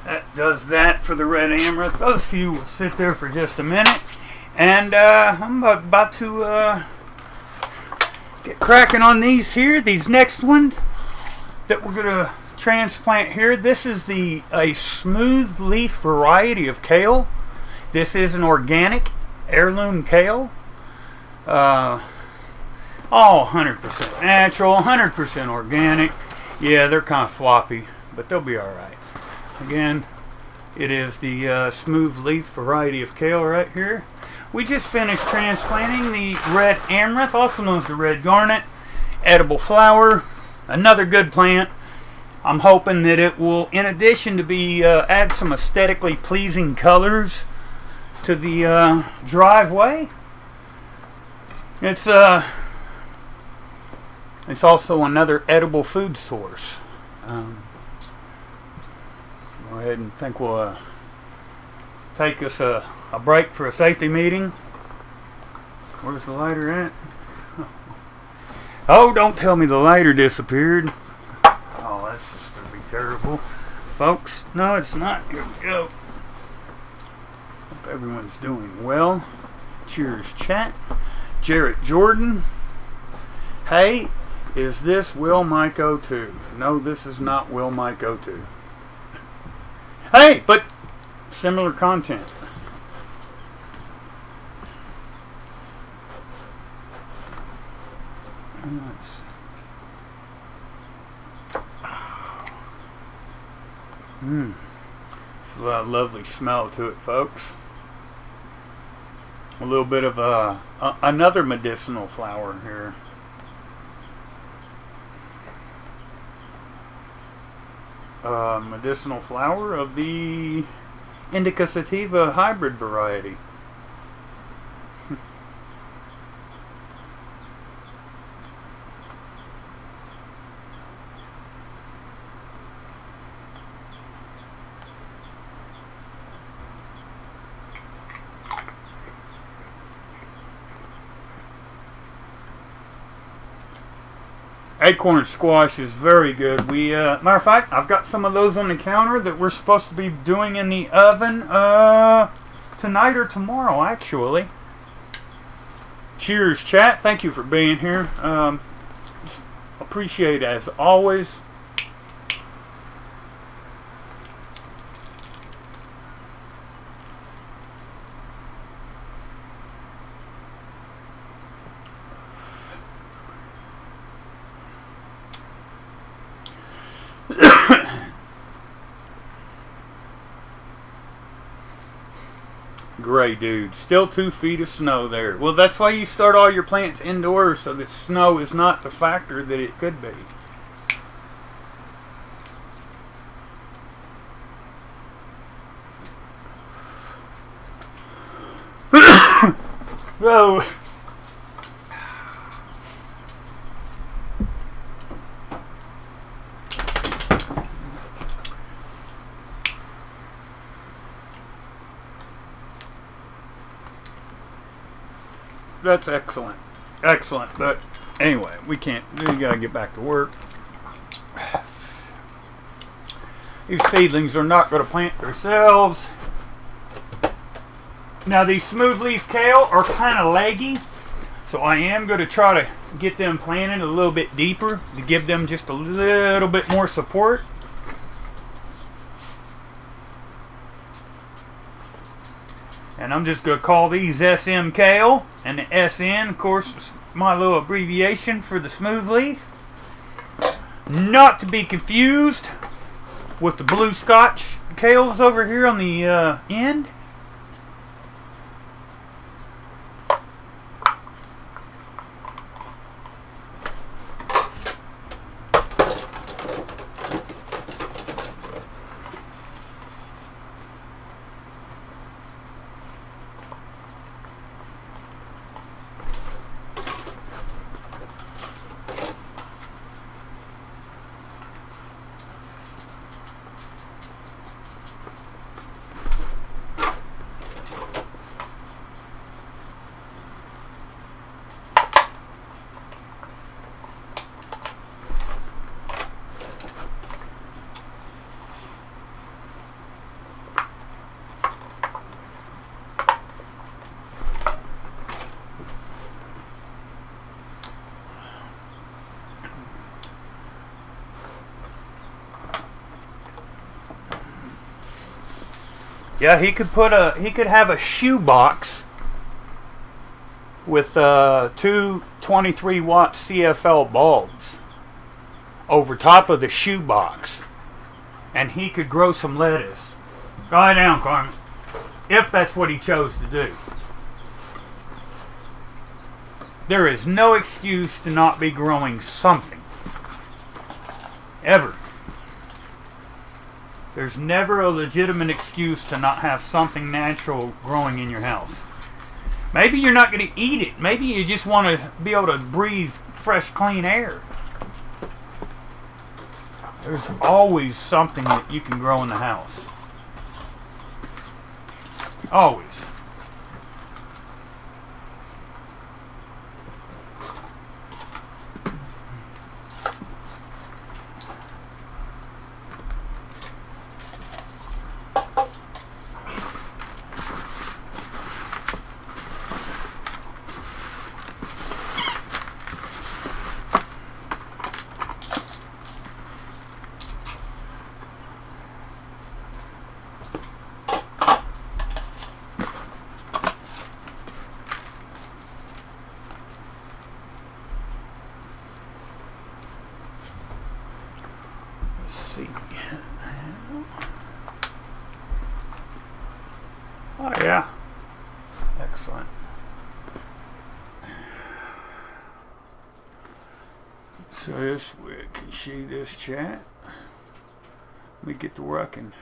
that does that for the red amaranth. Those few will sit there for just a minute, and I'm about to get cracking on these here. These next ones that we're gonna transplant here. This is a smooth leaf variety of kale. This is an organic heirloom kale. All 100% natural, 100% organic. Yeah, they're kind of floppy, but they'll be alright. Again, it is the smooth leaf variety of kale right here. We just finished transplanting the red amaranth, also known as the red garnet, edible flower, another good plant. I'm hoping that it will, in addition to be add some aesthetically pleasing colors to the driveway. It's also another edible food source. Go ahead and think we'll take us a break for a safety meeting. Where's the lighter at? Oh, don't tell me the lighter disappeared. Oh, that's just going to be terrible. Folks, no, it's not. Here we go. Hope everyone's doing well. Cheers, chat. Jarrett Jordan. Hey, is this Will Mike 02? No, this is not Will Mike 02. Hey, but similar content. Nice. It's a lovely smell to it, folks. A little bit of another medicinal flower here. Medicinal flower of the Indica sativa hybrid variety. Acorn squash is very good. We, matter of fact, I've got some of those on the counter that we're supposed to be doing in the oven tonight or tomorrow, actually. Cheers, chat. Thank you for being here. Appreciate it as always. Gray dude, still 2 feet of snow there. Well, that's why you start all your plants indoors, so that snow is not the factor that it could be. So that's excellent. Excellent. But anyway, we gotta get back to work. These seedlings are not going to plant themselves. Now these smooth leaf kale are kind of leggy, so I am going to try to get them planted a little bit deeper to give them just a little bit more support. And I'm just going to call these SM kale, and the SN, of course, is my little abbreviation for the smooth leaf. Not to be confused with the blue Scotch kales over here on the end. Yeah, he could have a shoe box with 2 23-watt CFL bulbs over top of the shoe box, and he could grow some lettuce. Lie down, Carmen. If that's what he chose to do. There is no excuse to not be growing something. Ever. There's never a legitimate excuse to not have something natural growing in your house. Maybe you're not going to eat it. Maybe you just want to be able to breathe fresh, clean air. There's always something that you can grow in the house. Always. Oh yeah, excellent. So this we can see this chat. Let me get to where I'm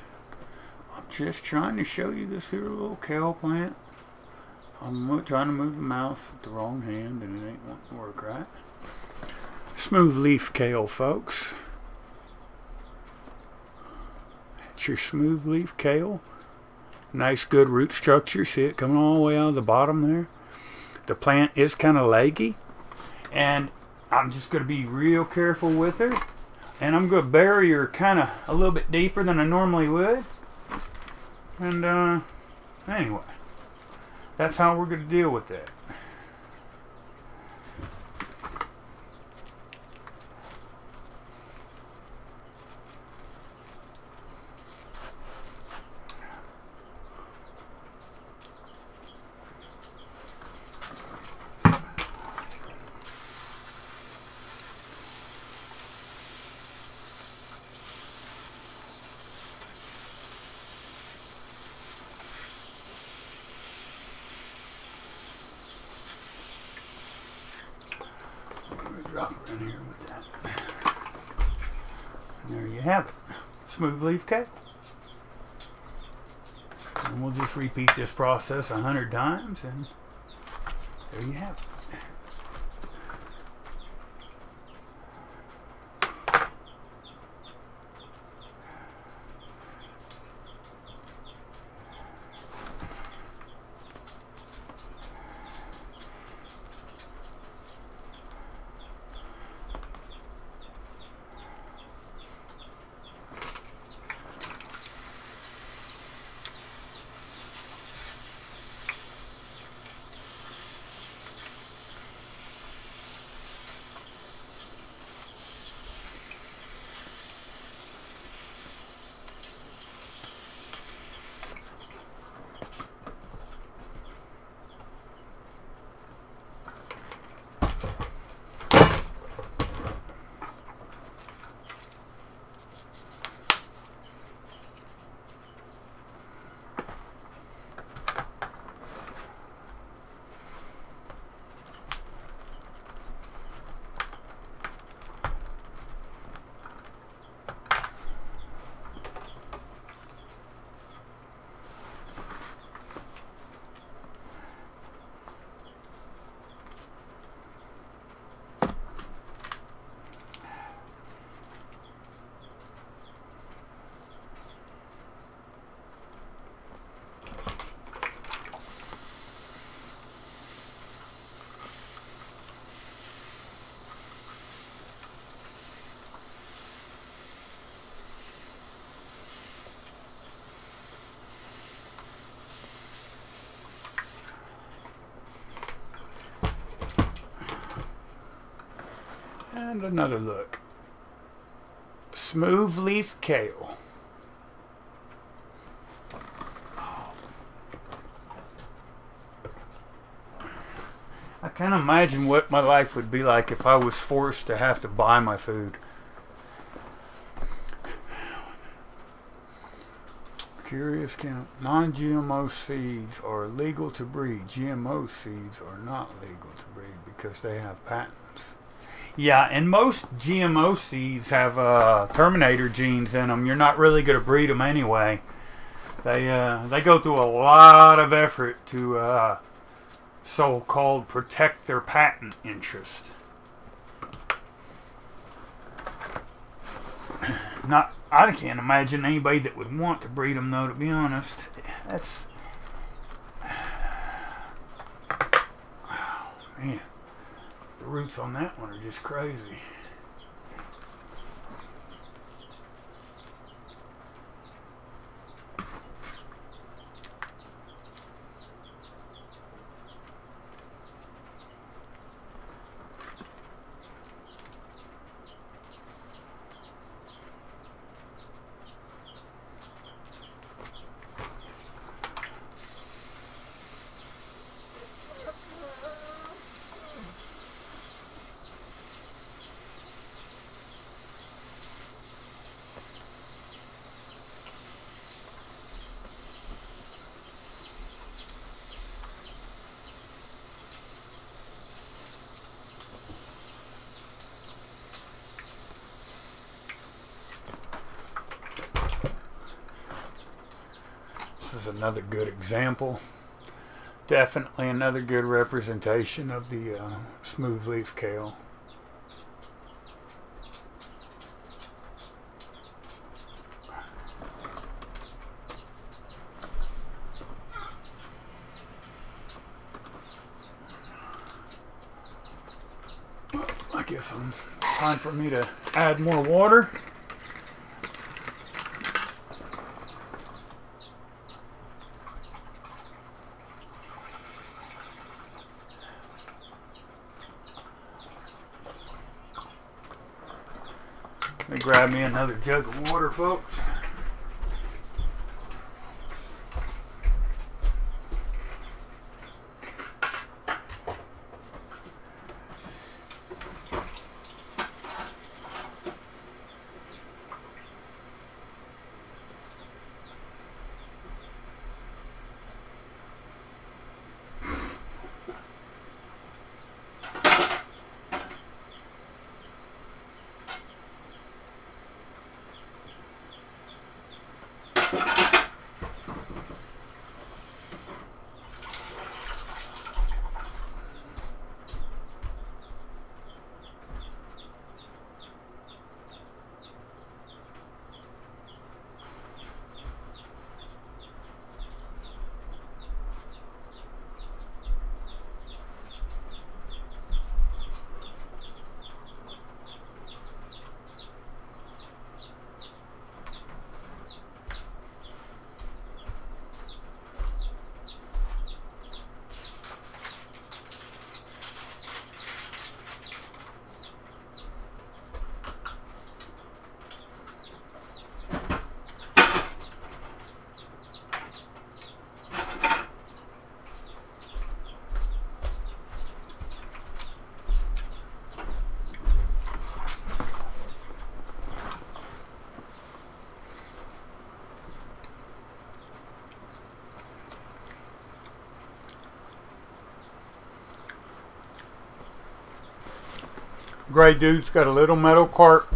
just trying to show you this here little kale plant. I'm trying to move the mouse with the wrong hand and it ain't wanting to work right. Smooth leaf kale, folks. It's your smooth leaf kale. Nice good root structure. See it coming all the way out of the bottom there. The plant is kind of leggy, and I'm just going to be real careful with her, and I'm going to bury her kind of a little bit deeper than I normally would. And anyway, that's how we're going to deal with that. eyedropper in here with that. And there you have it. Smooth leaf kale. And we'll just repeat this process 100 times, and there you have it. And another look. Smooth leaf kale. I can't imagine what my life would be like if I was forced to have to buy my food. Curious count. Non-GMO seeds are legal to breed. GMO seeds are not legal to breed because they have patents. Yeah, and most GMO seeds have terminator genes in them. You're not really going to breed them anyway. They go through a lot of effort to so-called protect their patent interest. I can't imagine anybody that would want to breed them, though, to be honest. That's... Wow, man. The roots on that one are just crazy. This is another good example. Definitely another good representation of the smooth leaf kale. I guess it's time for me to add more water. Let me grab me another jug of water, folks. Gray dude's got a little metal cart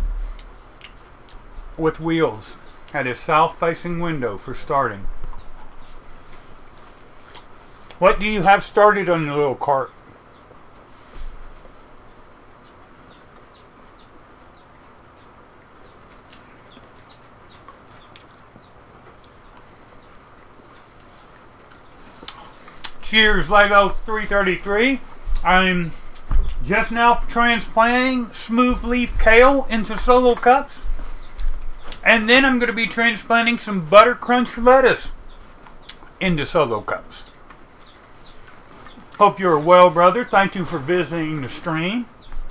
with wheels at his south-facing window for starting. What do you have started on your little cart? Cheers, Lego 333. I'm just now transplanting smooth leaf kale into solo cups. And then I'm going to be transplanting some butter crunch lettuce into solo cups. Hope you're well, brother. Thank you for visiting the stream.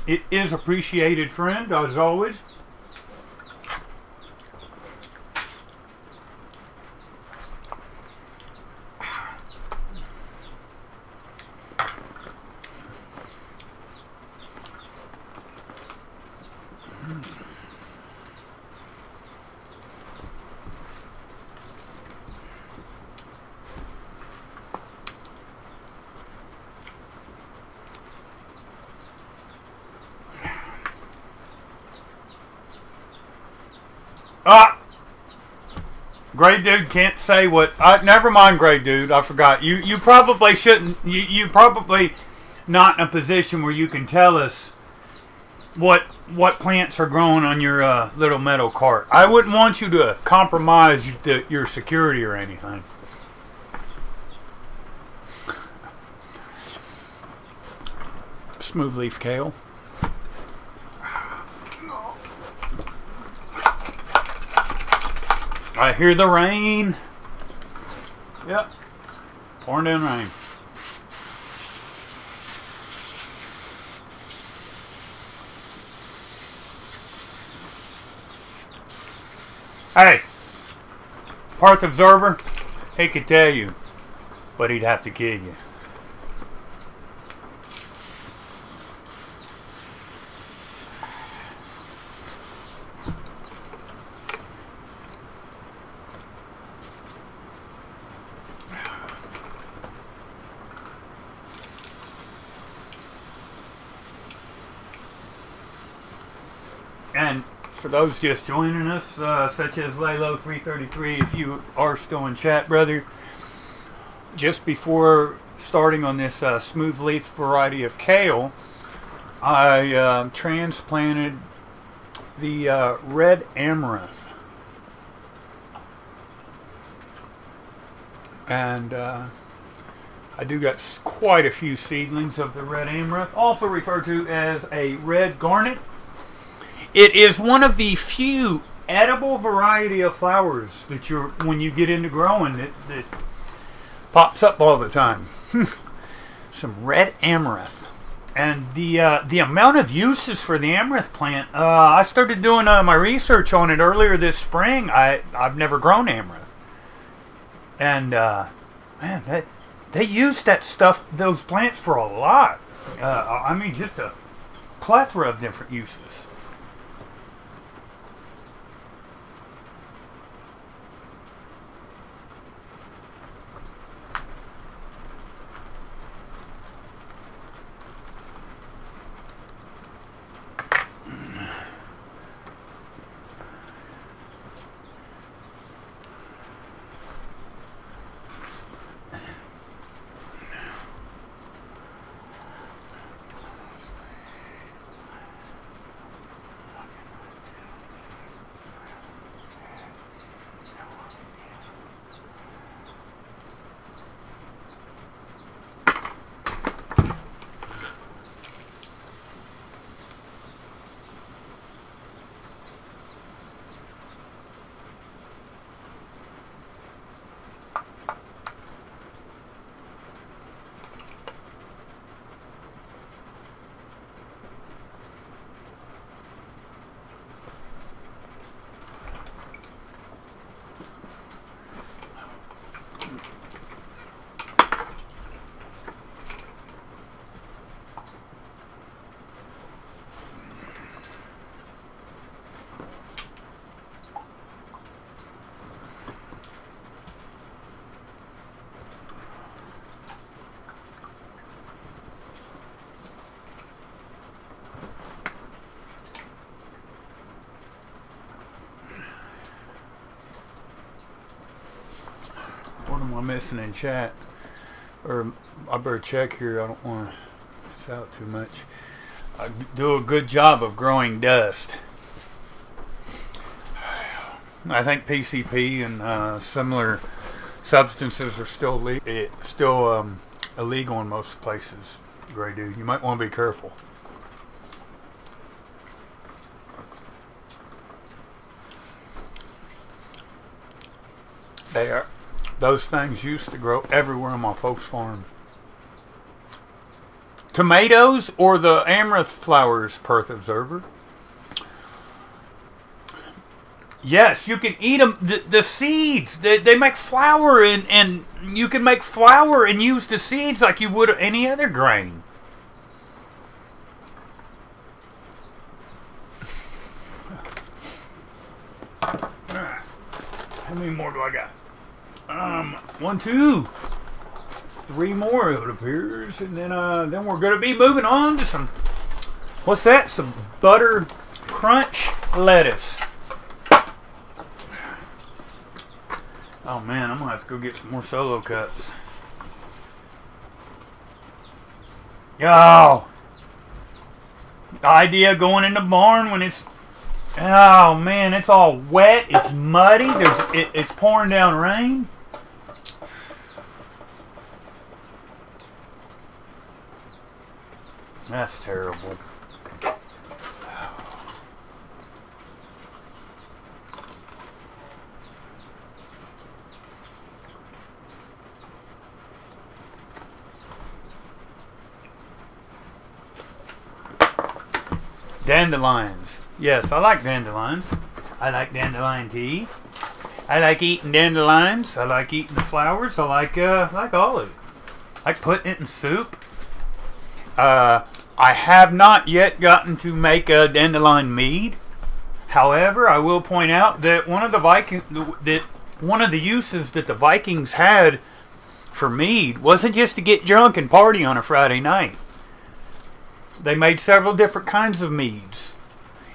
It is appreciated, friend, as always. Gray dude can't say what. Never mind, Gray dude. I forgot. You probably shouldn't. You probably not in a position where you can tell us what plants are growing on your little metal cart. I wouldn't want you to compromise your security or anything. Smooth leaf kale. I hear the rain. Yep. Pouring down rain. Hey, Parth Observer, he could tell you, but he'd have to kill you. And for those just joining us, such as Lalo 333, if you are still in chat, brother, just before starting on this smooth leaf variety of kale, I transplanted the red amaranth. And I do got quite a few seedlings of the red amaranth, also referred to as a red garnet. It is one of the few edible variety of flowers that when you get into growing, that pops up all the time. Some red amaranth. And the amount of uses for the amaranth plant, I started doing my research on it earlier this spring. I've never grown amaranth. And, man, they use that stuff, those plants, for a lot. I mean, just a plethora of different uses. am I missing in chat? Or I better check here. I don't want to miss out too much. I do a good job of growing dust. I think PCP and similar substances are still illegal in most places. Gray dude, you might want to be careful. Those things used to grow everywhere on my folks' farm. Tomatoes or the amaranth flowers, Perth Observer? Yes, you can eat them. The seeds, they make flour, and you can make flour and use the seeds like you would any other grain. Alright. How many more do I got? 1, 2, 3 more, it appears, and then we're gonna be moving on to some, what's that? Some butter crunch lettuce. Oh man, I'm gonna have to go get some more solo cuts. Oh, the idea of going in the barn when it's, oh man, it's all wet, it's muddy, it's pouring down rain. That's terrible. Dandelions. Yes, I like dandelions. I like dandelion tea. I like eating dandelions. I like eating the flowers. I like all of it. I like putting it in soup. I have not yet gotten to make a dandelion mead. However, I will point out that one of the uses that the Vikings had for mead wasn't just to get drunk and party on a Friday night. They made several different kinds of meads.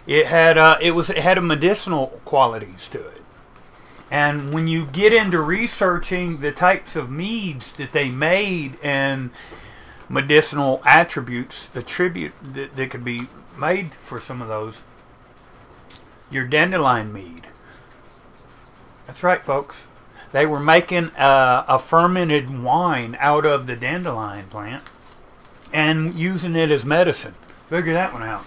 It had a medicinal qualities to it. And when you get into researching the types of meads that they made and medicinal attributes that could be made for some of those, your dandelion mead. That's right, folks. They were making a fermented wine out of the dandelion plant and using it as medicine. Figure that one out.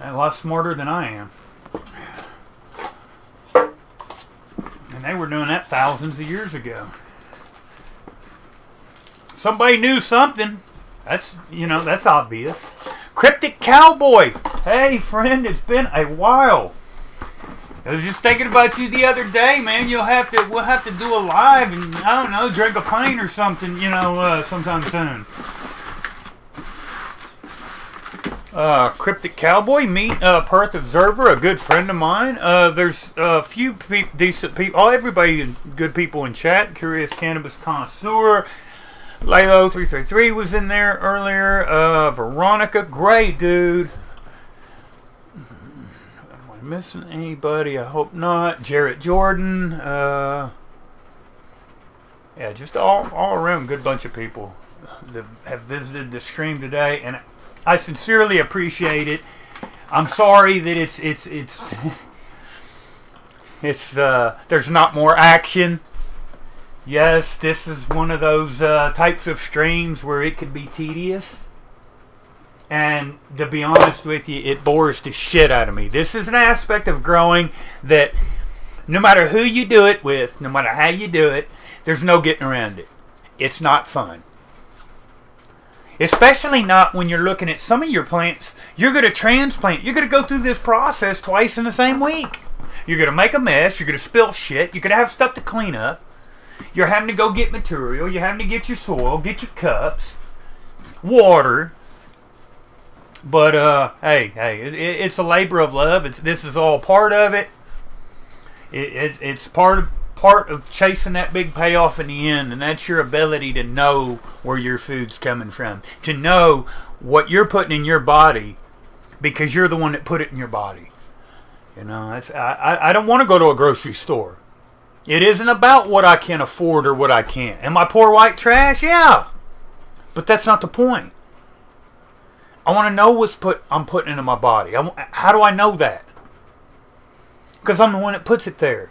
A lot smarter than I am. And they were doing that thousands of years ago. Somebody knew something. That's obvious. Cryptic Cowboy. Hey, friend, it's been a while. I was just thinking about you the other day, man. We'll have to do a live and, I don't know, drink a pint or something, sometime soon. Cryptic Cowboy, meet Perth Observer, a good friend of mine. There's a few decent people, everybody good people in chat. Curious Cannabis Connoisseur. Lalo 333 was in there earlier. Veronica, great dude. Am I missing anybody? I hope not. Jarrett Jordan. Yeah, just all around good bunch of people that have visited the stream today, and I sincerely appreciate it. I'm sorry that it's there's not more action. Yes, this is one of those types of streams where it could be tedious. And to be honest with you, it bores the shit out of me. This is an aspect of growing that no matter who you do it with, no matter how you do it, there's no getting around it. It's not fun. Especially not when you're looking at some of your plants. You're going to transplant. You're going to go through this process twice in the same week. You're going to make a mess. You're going to spill shit. You're going to have stuff to clean up. You're having to go get material. You're having to get your soil, get your cups, water. But hey, it's a labor of love. This is all part of it. It's part of chasing that big payoff in the end, and that's your ability to know where your food's coming from, to know what you're putting in your body, because you're the one that put it in your body. I don't want to go to a grocery store. It isn't about what I can afford or what I can't. Am I poor white trash? Yeah. But that's not the point. I want to know I'm putting into my body. How do I know that? Because I'm the one that puts it there.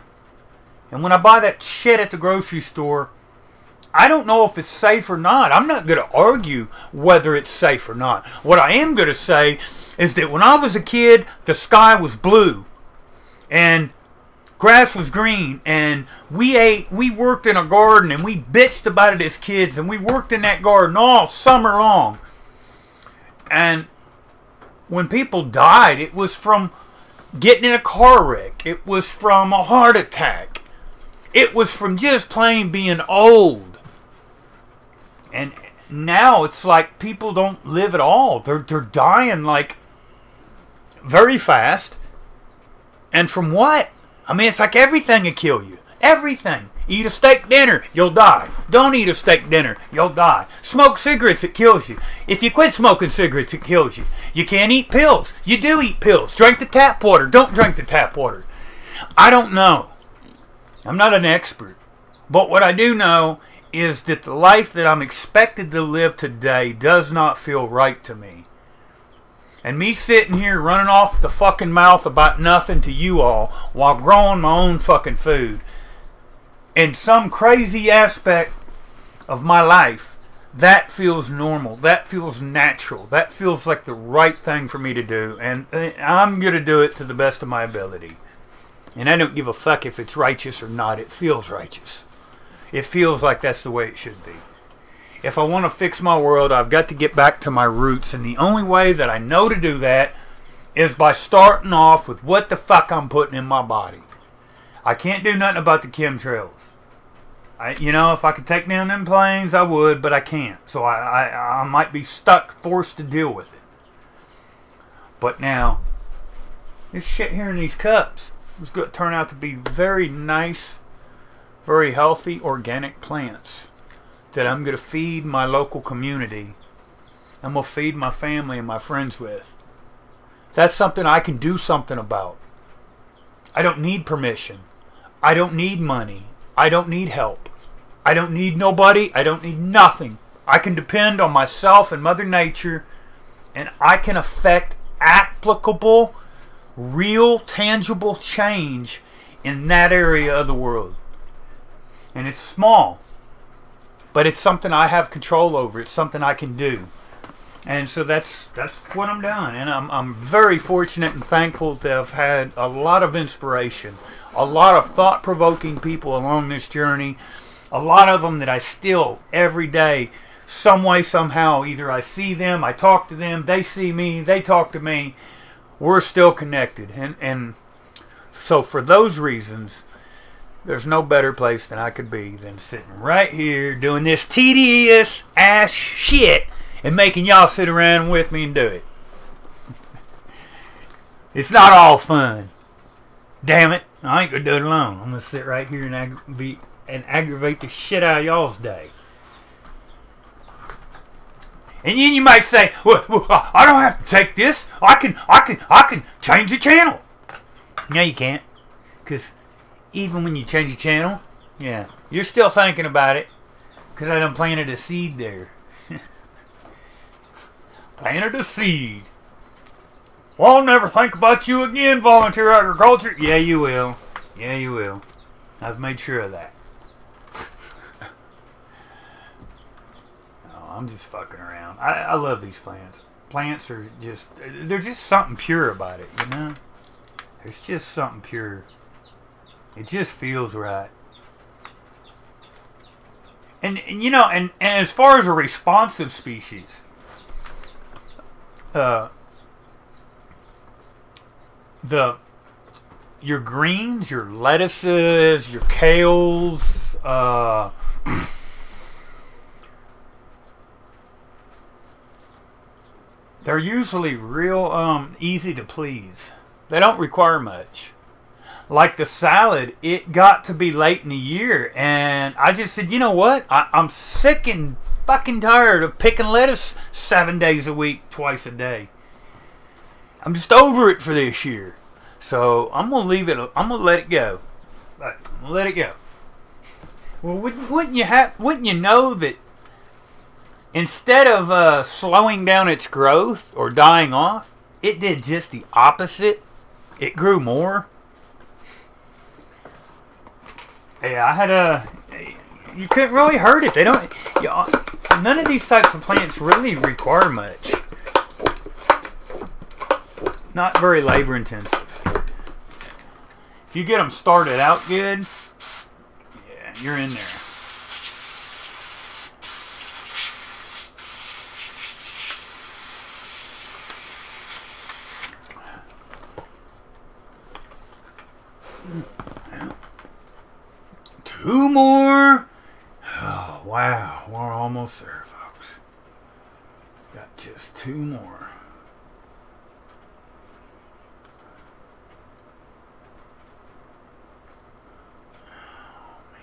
And when I buy that shit at the grocery store, I don't know if it's safe or not. I'm not going to argue whether it's safe or not. What I am going to say is that when I was a kid, the sky was blue. And grass was green, and we worked in a garden, and we bitched about it as kids, and we worked in that garden all summer long. And when people died, it was from getting in a car wreck. It was from a heart attack. It was from just plain being old. And now it's like people don't live at all. They're dying like very fast. And from what? I mean, it's like everything will kill you. Everything. Eat a steak dinner, you'll die. Don't eat a steak dinner, you'll die. Smoke cigarettes, it kills you. If you quit smoking cigarettes, it kills you. You can't eat pills. You do eat pills. Drink the tap water. Don't drink the tap water. I don't know. I'm not an expert. But what I do know is that the life that I'm expected to live today does not feel right to me. And me sitting here running off the fucking mouth about nothing to you all while growing my own fucking food, in some crazy aspect of my life, that feels normal. That feels natural. That feels like the right thing for me to do. And I'm going to do it to the best of my ability. And I don't give a fuck if it's righteous or not. It feels righteous. It feels like that's the way it should be. If I want to fix my world, I've got to get back to my roots. And the only way that I know to do that is by starting off with what the fuck I'm putting in my body. I can't do nothing about the chemtrails. If I could take down them planes, I would, but I can't. So I might be forced to deal with it. But now, this shit here in these cups is going to turn out to be very nice, very healthy, organic plants that I'm going to feed my local community. I'm going to feed my family and my friends with. That's something I can do something about. I don't need permission. I don't need money. I don't need help. I don't need nobody. I don't need nothing. I can depend on myself and Mother Nature, and I can affect applicable, real, tangible change in that area of the world. And it's small, but it's something I have control over. It's something I can do. And so that's what I'm doing. And I'm very fortunate and thankful to have had a lot of inspiration, a lot of thought-provoking people along this journey, a lot of them that I still, every day, some way, somehow, either I see them, I talk to them, they see me, they talk to me, we're still connected. And so for those reasons, there's no better place than I could be than sitting right here doing this tedious ass shit and making y'all sit around with me and do it. It's not all fun. Damn it. I ain't going to do it alone. I'm going to sit right here and aggravate the shit out of y'all's day. And then you might say, well, I don't have to take this. I can change the channel. No, you can't. Because even when you change the channel, yeah, you're still thinking about it. Because I done planted a seed there. Planted a seed. Well, I'll never think about you again, volunteer agriculture. Yeah, you will. Yeah, you will. I've made sure of that. No, I'm just fucking around. I love these plants. Plants are just, there's just something pure about it, you know? There's just something pure. It just feels right. And as far as a responsive species, your greens, your lettuces, your kales, they're usually real easy to please. They don't require much. Like the salad, it got to be late in the year, and I just said, you know what? I'm sick and fucking tired of picking lettuce 7 days a week, twice a day. I'm just over it for this year. So I'm gonna leave it. I'm gonna let it go. I'm gonna let it go. Well, wouldn't you know that instead of slowing down its growth or dying off, it did just the opposite. It grew more. Yeah, I had you couldn't really hurt it. They don't. None of these types of plants really require much. Not very labor intensive. If you get them started out good, yeah, you're in there. Two more. Oh, wow. We're almost there, folks. Got just two more. Oh, man.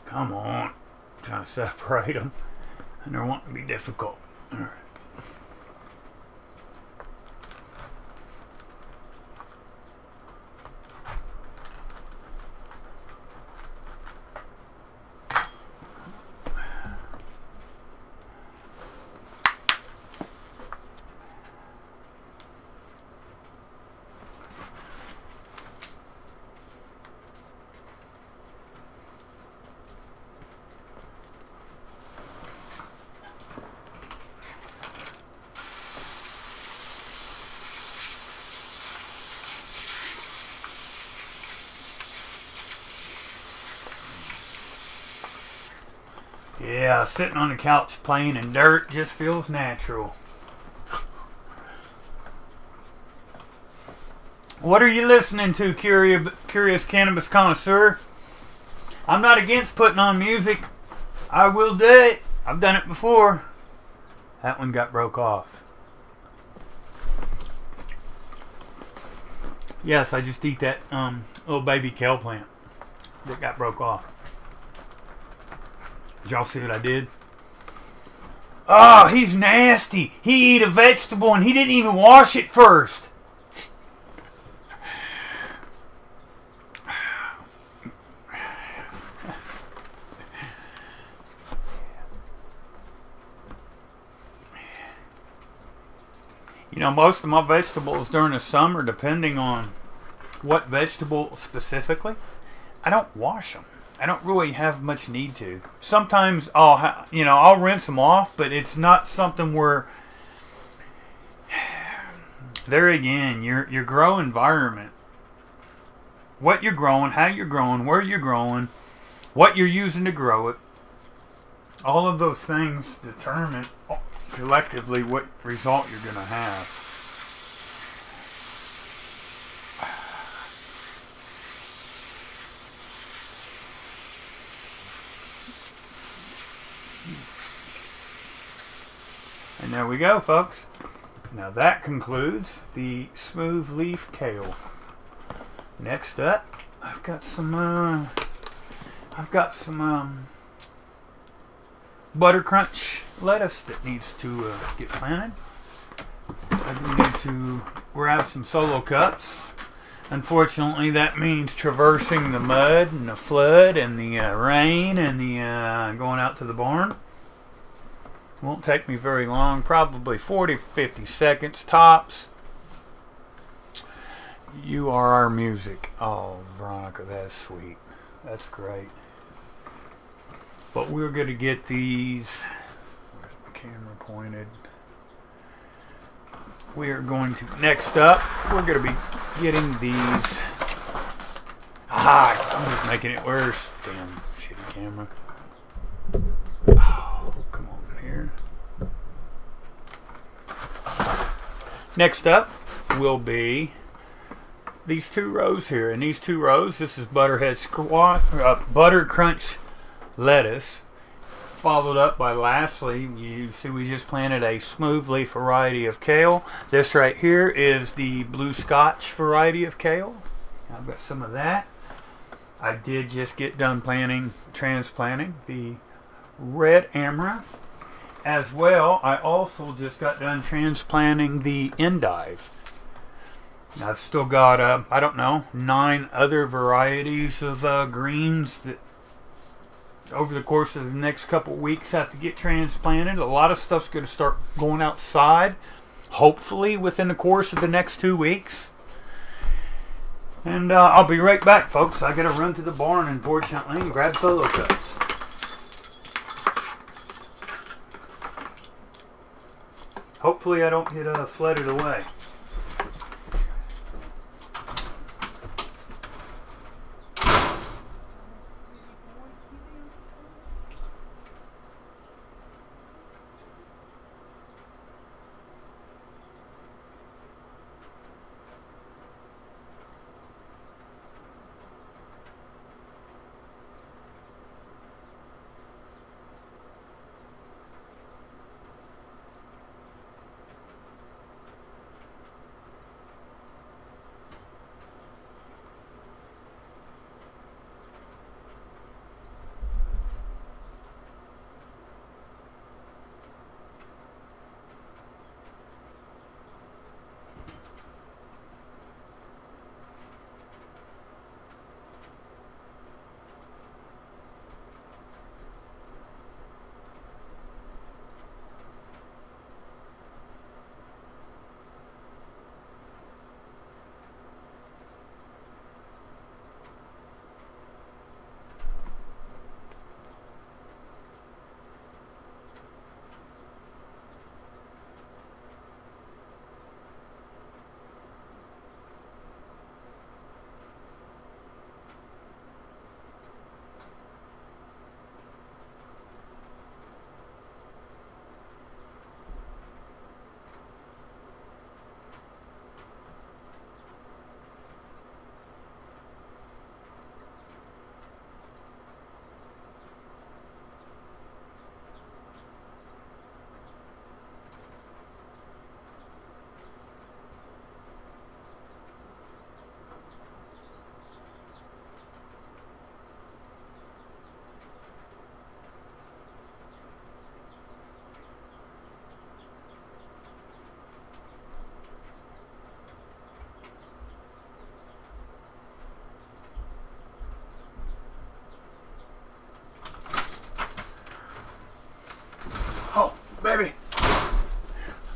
Come on. I'm trying to separate them. And they're wanting to be difficult. All right. Yeah, sitting on the couch playing in dirt just feels natural. What are you listening to, curious cannabis connoisseur? I'm not against putting on music. I will do it. I've done it before. That one got broke off. Yes, I just eat that little baby kale plant that got broke off. Did y'all see what I did? Oh, he's nasty. He ate a vegetable and he didn't even wash it first. You know, most of my vegetables during the summer, depending on what vegetable specifically, I don't wash them. I don't really have much need to. Sometimes I'll rinse them off, but it's not something where. There again, your grow environment, what you're growing, how you're growing, where you're growing, what you're using to grow it, all of those things determine collectively what result you're going to have. And there we go, folks. Now that concludes the smooth leaf kale. Next up, I've got some butter crunch lettuce that needs to get planted. I need to grab some solo cups. Unfortunately, that means traversing the mud and the flood and the rain and the going out to the barn. Won't take me very long, probably 40-50 seconds tops. You are our music. Oh, Veronica, that's sweet. That's great. But we're going to get these. Where's the camera pointed? We are going to, next up, we're going to be getting these. Ah, I'm just making it worse. Damn shitty camera. Oh, come on here. Next up will be these two rows here. And these two rows, this is butter crunch lettuce, followed up by, lastly, you see we just planted a smooth leaf variety of kale. This right here is the blue Scotch variety of kale. I've got some of that. I did just get done transplanting the red amaranth. As well, I also just got done transplanting the endive. I've still got, I don't know, 9 other varieties of greens that over the course of the next couple weeks have to get transplanted. A lot of stuff's going to start going outside, hopefully within the course of the next 2 weeks. And I'll be right back, folks. I got to run to the barn, unfortunately, and grab solo cups. Hopefully I don't get flooded away.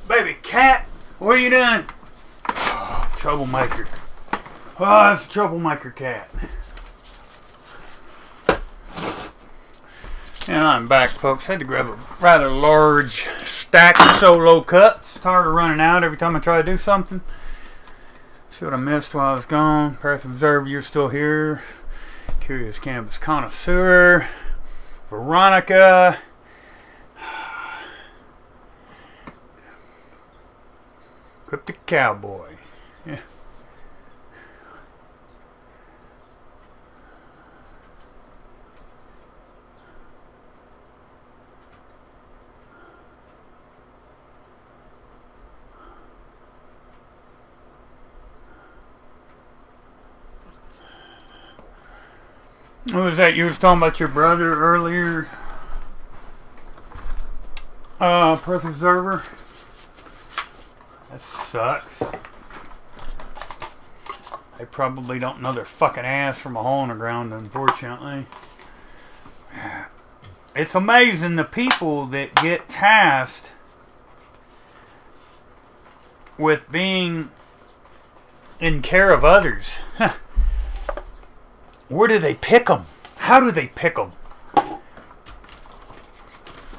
Baby cat, what are you doing? Oh, troublemaker. Oh, it's a troublemaker cat. And I'm back, folks. Had to grab a rather large stack of solo cups. Tired of running out every time I try to do something. See what I missed while I was gone. Perth Observer, you're still here. Curious Cannabis Connoisseur. Veronica. Cryptic Cowboy. Yeah. What was that? You was talking about your brother earlier? Perth Observer. That sucks. They probably don't know their fucking ass from a hole in the ground, unfortunately. It's amazing the people that get tasked with being in care of others. Where do they pick them? How do they pick them?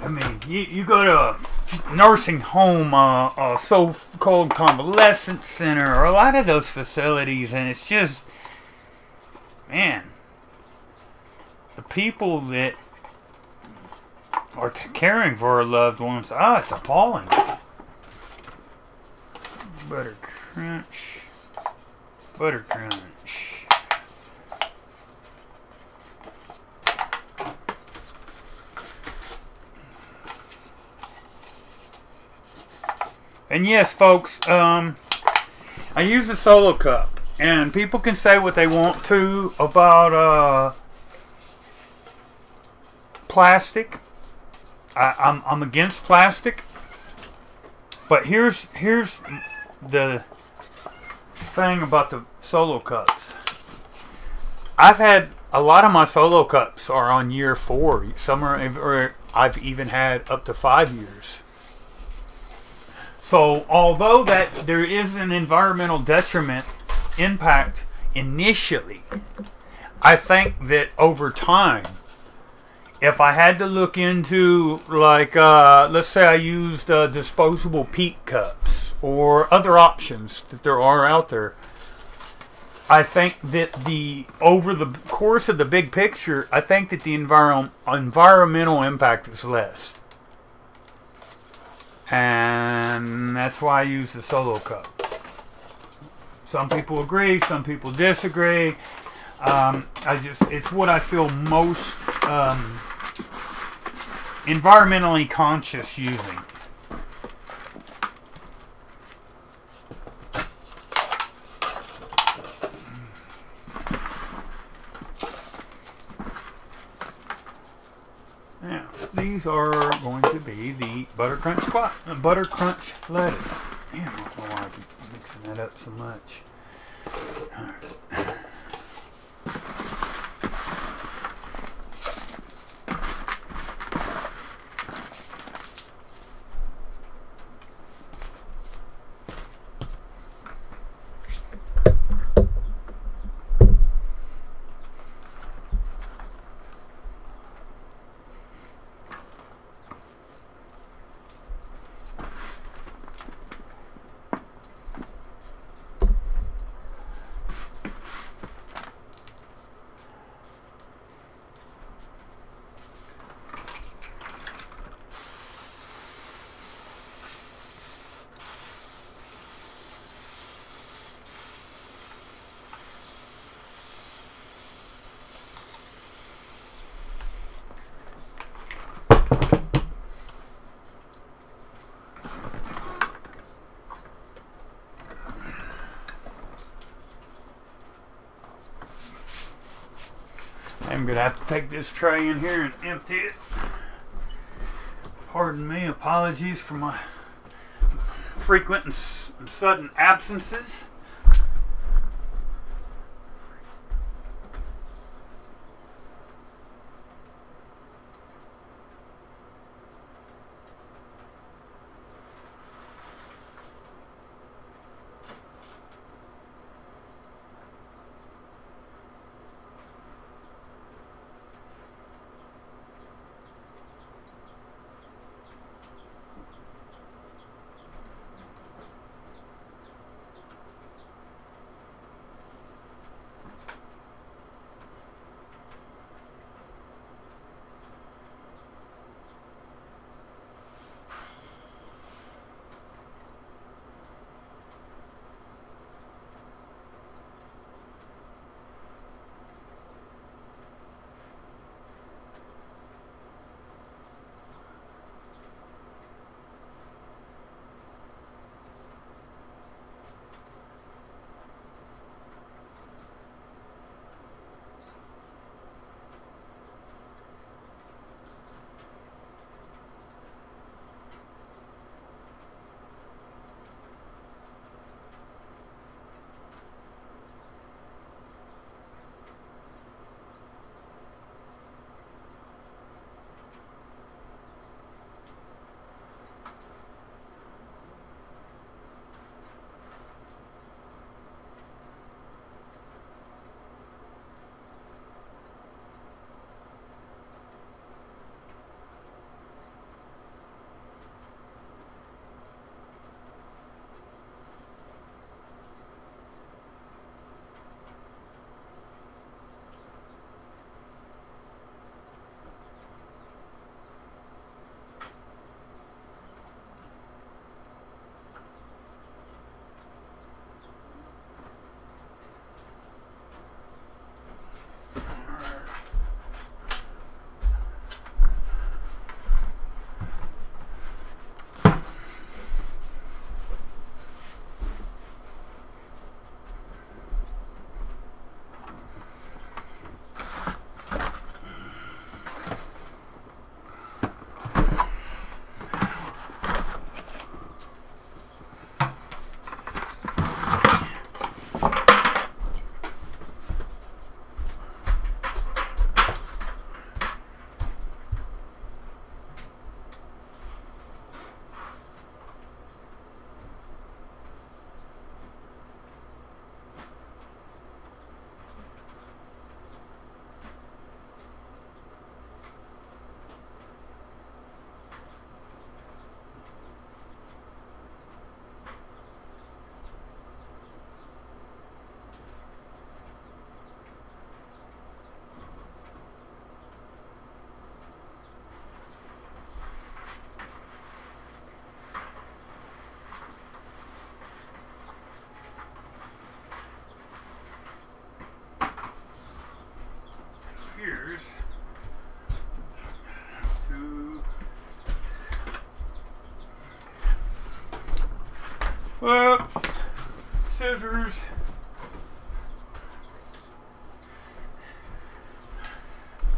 I mean, you go to a nursing home, a so-called convalescent center, or a lot of those facilities, and it's just, man, the people that are caring for our loved ones, it's appalling. Butter crunch. Butter crunch. And yes, folks, I use a solo cup, and people can say what they want to about plastic. I'm against plastic, but here's the thing about the solo cups. I've had a lot of my solo cups are on year 4. Some are, or I've even had up to 5 years. So although that there is an environmental detriment impact initially, I think that over time, if I had to look into, like, let's say I used disposable peat cups or other options that there are out there, I think that over the course of the big picture, I think that the environmental impact is less. And that's why I use the solo cup. Some people agree, some people disagree. It's what I feel most environmentally conscious using. Now, these are going to be the butter crunch lettuce. Damn, I don't know why I keep mixing that up so much. All right. I'm going to have to take this tray in here and empty it. Pardon me, apologies for my frequent and sudden absences. 2. Well, scissors.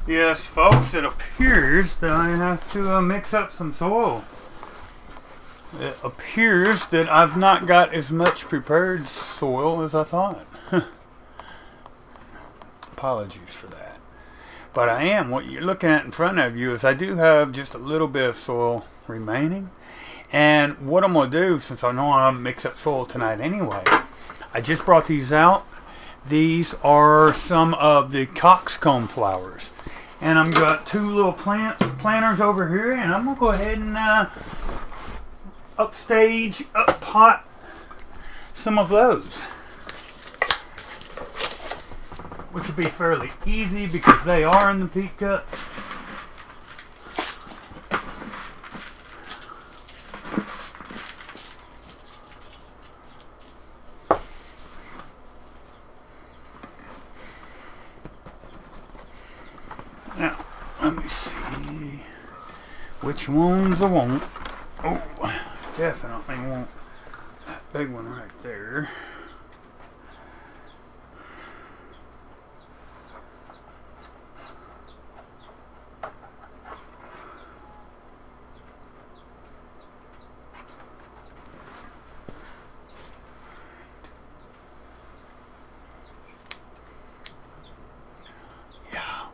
Yes, folks, it appears that I have to mix up some soil. It appears that I've not got as much prepared soil as I thought. Apologies for that. But I am, what you're looking at in front of you is I do have just a little bit of soil remaining. And what I'm going to do, since I know I'm going to mix up soil tonight anyway, I just brought these out. These are some of the coxcomb flowers. And I've got 2 little planters over here, and I'm going to go ahead and up-pot some of those. Which will be fairly easy because they are in the peat cuts. Now, let me see which ones I want. Oh, definitely want that big one right there.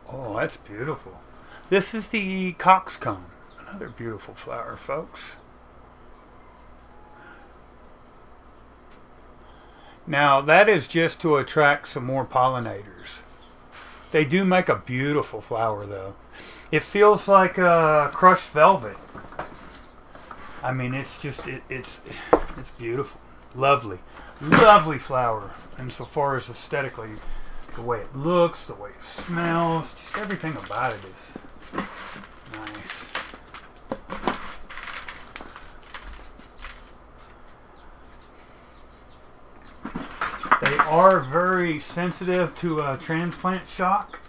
Oh, that's beautiful. This is the coxcomb. Another beautiful flower, folks. Now, that is just to attract some more pollinators. They do make a beautiful flower, though. It feels like crushed velvet. I mean, it's just, it's beautiful. Lovely. Lovely flower. And so far as aesthetically, the way it looks, the way it smells, just everything about it is nice. They are very sensitive to transplant shock.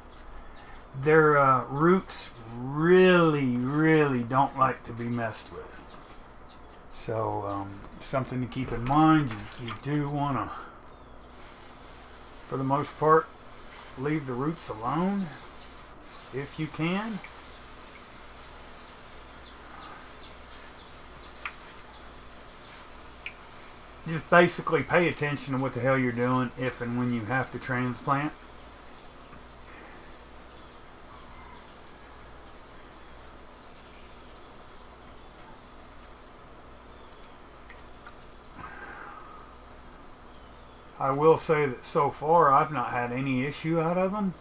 Their roots really don't like to be messed with. So something to keep in mind. You do want to, for the most part, leave the roots alone if you can. Just basically pay attention to what the hell you're doing if and when you have to transplant. I will say that so far I've not had any issue out of them.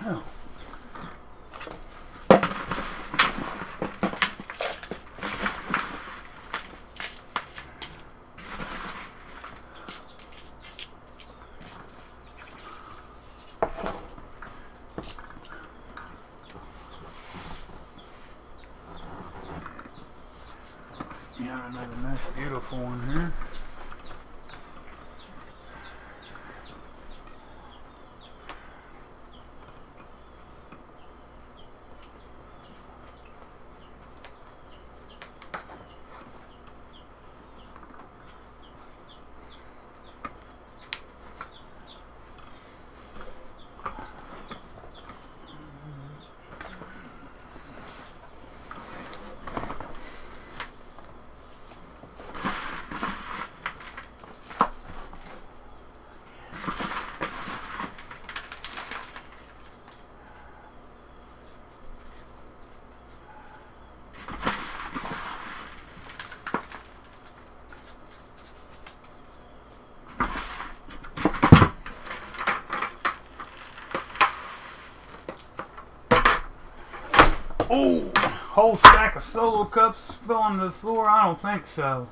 Oh. Yeah, another nice beautiful one here. Oh, whole stack of solo cups spilling to the floor? I don't think so.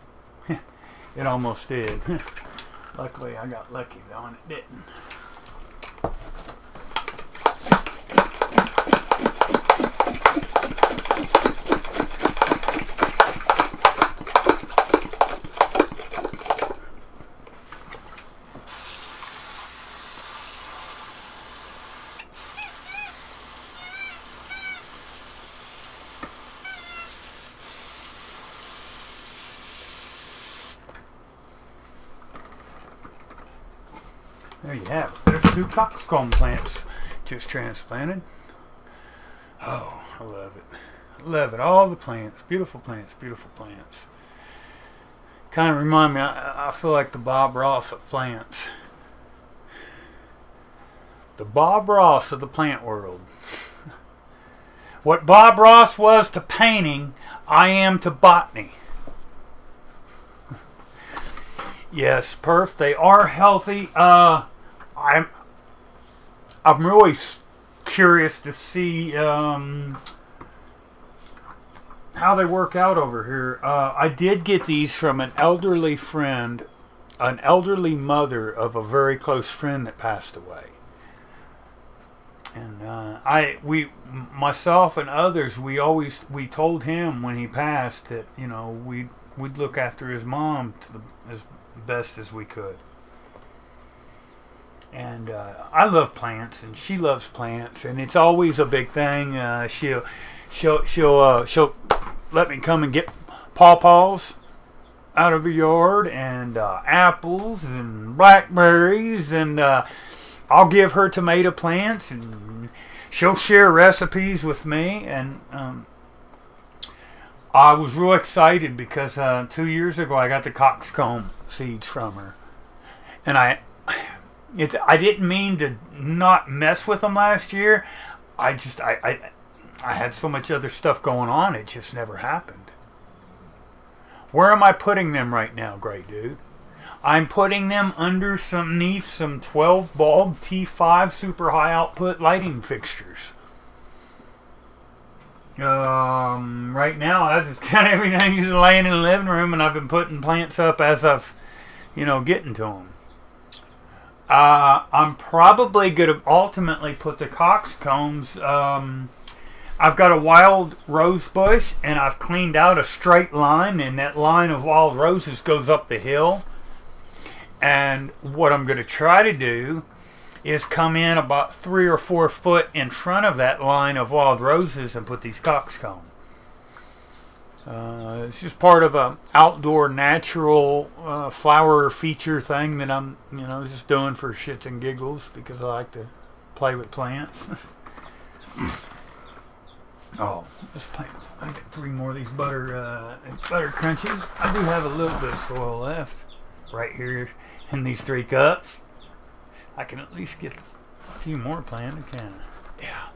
It almost did. Luckily, I got lucky though, and it didn't. There you have it. There's 2 coxcomb plants just transplanted. Oh, I love it. I love it. All the plants. Beautiful plants. Beautiful plants. Kind of remind me, I feel like the Bob Ross of plants. The Bob Ross of the plant world. What Bob Ross was to painting, I am to botany. Yes, perf, they are healthy. I'm really curious to see how they work out over here. I did get these from an elderly friend, an elderly mother of a very close friend that passed away. And myself and others, we told him when he passed that, you know, we'd look after his mom as best as we could. And I love plants, and she loves plants, and it's always a big thing. She'll let me come and get pawpaws out of the yard, and apples and blackberries, and I'll give her tomato plants, and she'll share recipes with me. And I was real excited because 2 years ago I got the coxcomb seeds from her, and I didn't mean to not mess with them last year. I had so much other stuff going on, it just never happened. Where am I putting them right now, great dude? I'm putting them underneath some 12 bulb T5 super high output lighting fixtures. Right now I've just got everything just laying in the living room, and I've been putting plants up as I've, getting to them. I'm probably going to ultimately put the coxcombs. I've got a wild rose bush, and I've cleaned out a straight line, and that line of wild roses goes up the hill. And what I'm going to try to do is come in about 3 or 4 foot in front of that line of wild roses and put these coxcomb. It's just part of a outdoor natural flower feature thing that I'm, just doing for shits and giggles because I like to play with plants. Oh, let's play. I got 3 more of these butter crunchies. I do have a little bit of soil left right here in these 3 cups. I can at least get a few more planted, can I? Yeah.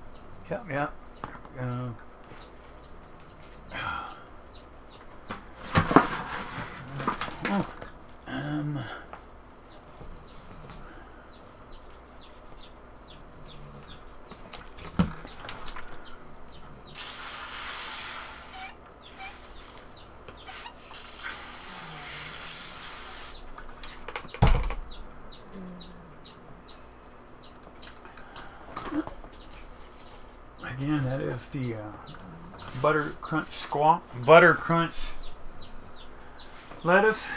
Again, that is the butter crunch lettuce.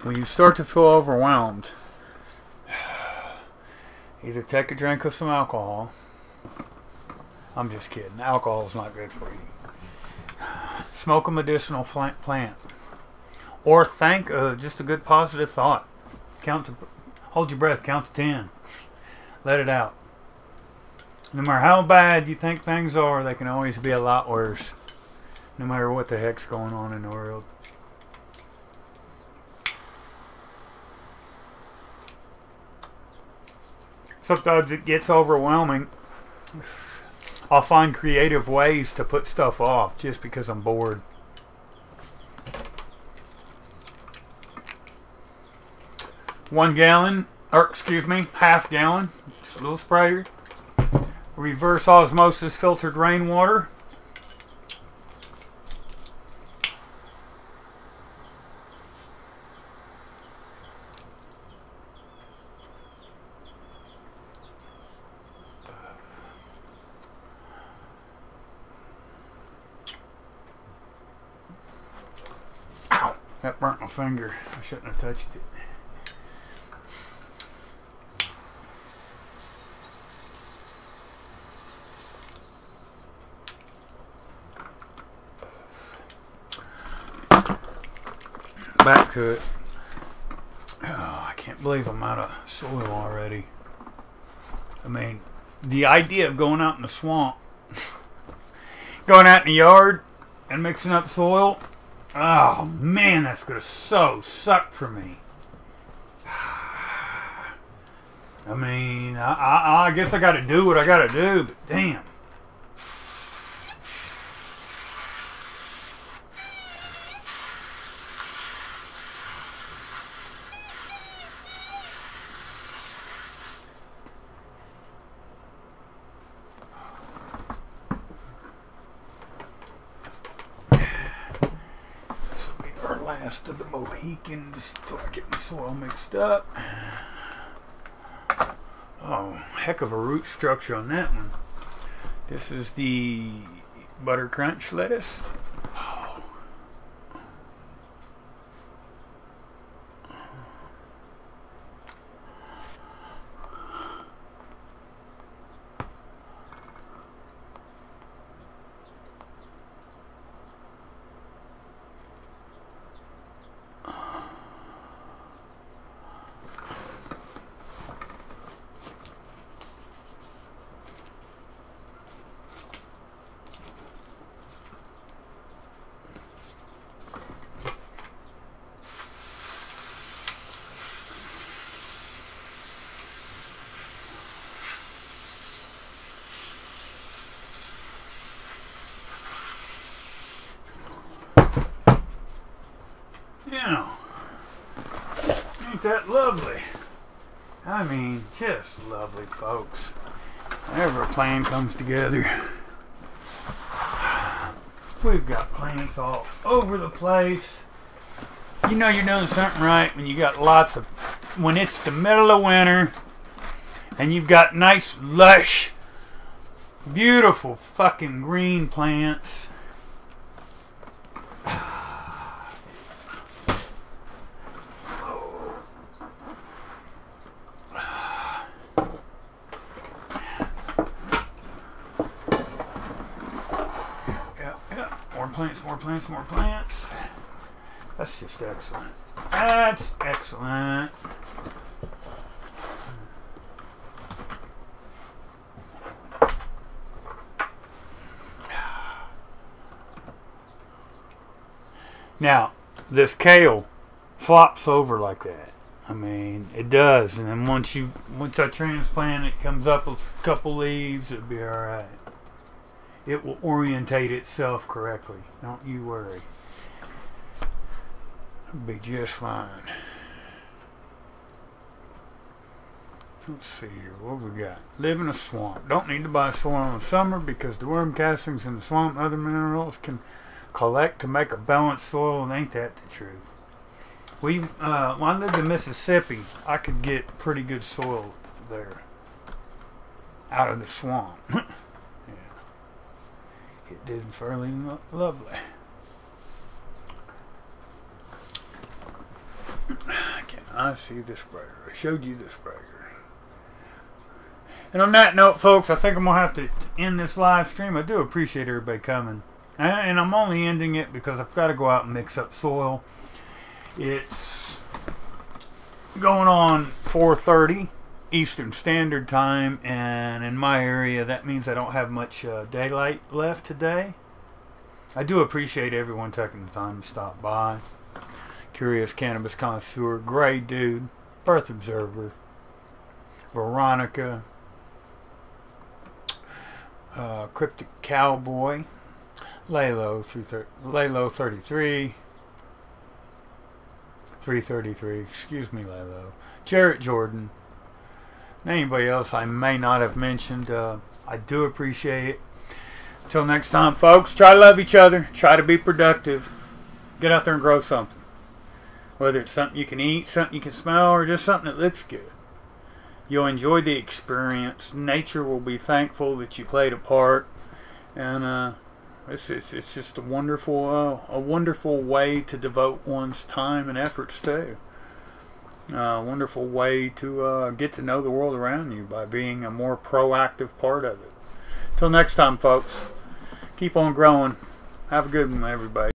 When you start to feel overwhelmed, either take a drink of some alcohol. I'm just kidding. Alcohol is not good for you. Smoke a medicinal plant. Or think just a good positive thought. Hold your breath, count to 10. Let it out. No matter how bad you think things are, they can always be a lot worse. No matter what the heck's going on in the world. Sometimes it gets overwhelming. I'll find creative ways to put stuff off just because I'm bored. Half gallon. Just a little sprayer. Reverse osmosis filtered rainwater. That burnt my finger. I shouldn't have touched it. back to it. Oh, I can't believe I'm out of soil already. I mean, the idea of going out in the swamp, going out in the yard and mixing up soil, oh man, that's gonna so suck for me. I mean, I guess I gotta do what I gotta do, but damn. This will be our last of the Mohicans until I get my soil mixed up. Oh, heck of a root structure on that one. This is the butter crunch lettuce. Oh. Yeah, ain't that lovely? I mean, just lovely, folks. Whenever a plan comes together, we've got plants all over the place. You know you're doing something right when you got lots of, when it's the middle of winter and you've got nice, lush, beautiful fucking green plants. More plants, more plants. That's just excellent. That's excellent. Now, this kale flops over like that. I mean, it does. And then once I transplant it, comes up with a couple leaves, it'll be alright. It will orientate itself correctly. Don't you worry. It'll be just fine. Let's see here. What we got? Live in a swamp. Don't need to buy soil in the summer because the worm castings in the swamp and other minerals can collect to make a balanced soil, and ain't that the truth? When I lived in Mississippi, I could get pretty good soil there out of the swamp. It did fairly lovely. Can I see the sprayer? I showed you the sprayer. And on that note, folks, I think I'm going to have to end this live stream. I do appreciate everybody coming. And I'm only ending it because I've got to go out and mix up soil. It's going on 4:30 Eastern Standard Time, and in my area that means I don't have much daylight left today. I do appreciate everyone taking the time to stop by. Curious Cannabis Connoisseur, Gray Dude, Birth Observer, Veronica, Cryptic Cowboy, Lalo 33, 333, excuse me, Lalo, Jarrett Jordan, and anybody else I may not have mentioned. I do appreciate it. Until next time, folks, try to love each other, try to be productive, get out there and grow something. Whether it's something you can eat, something you can smell, or just something that looks good. You'll enjoy the experience. Nature will be thankful that you played a part, and it's just a wonderful way to devote one's time and efforts to. A wonderful way to get to know the world around you by being a more proactive part of it. Till next time, folks, keep on growing. Have a good one, everybody.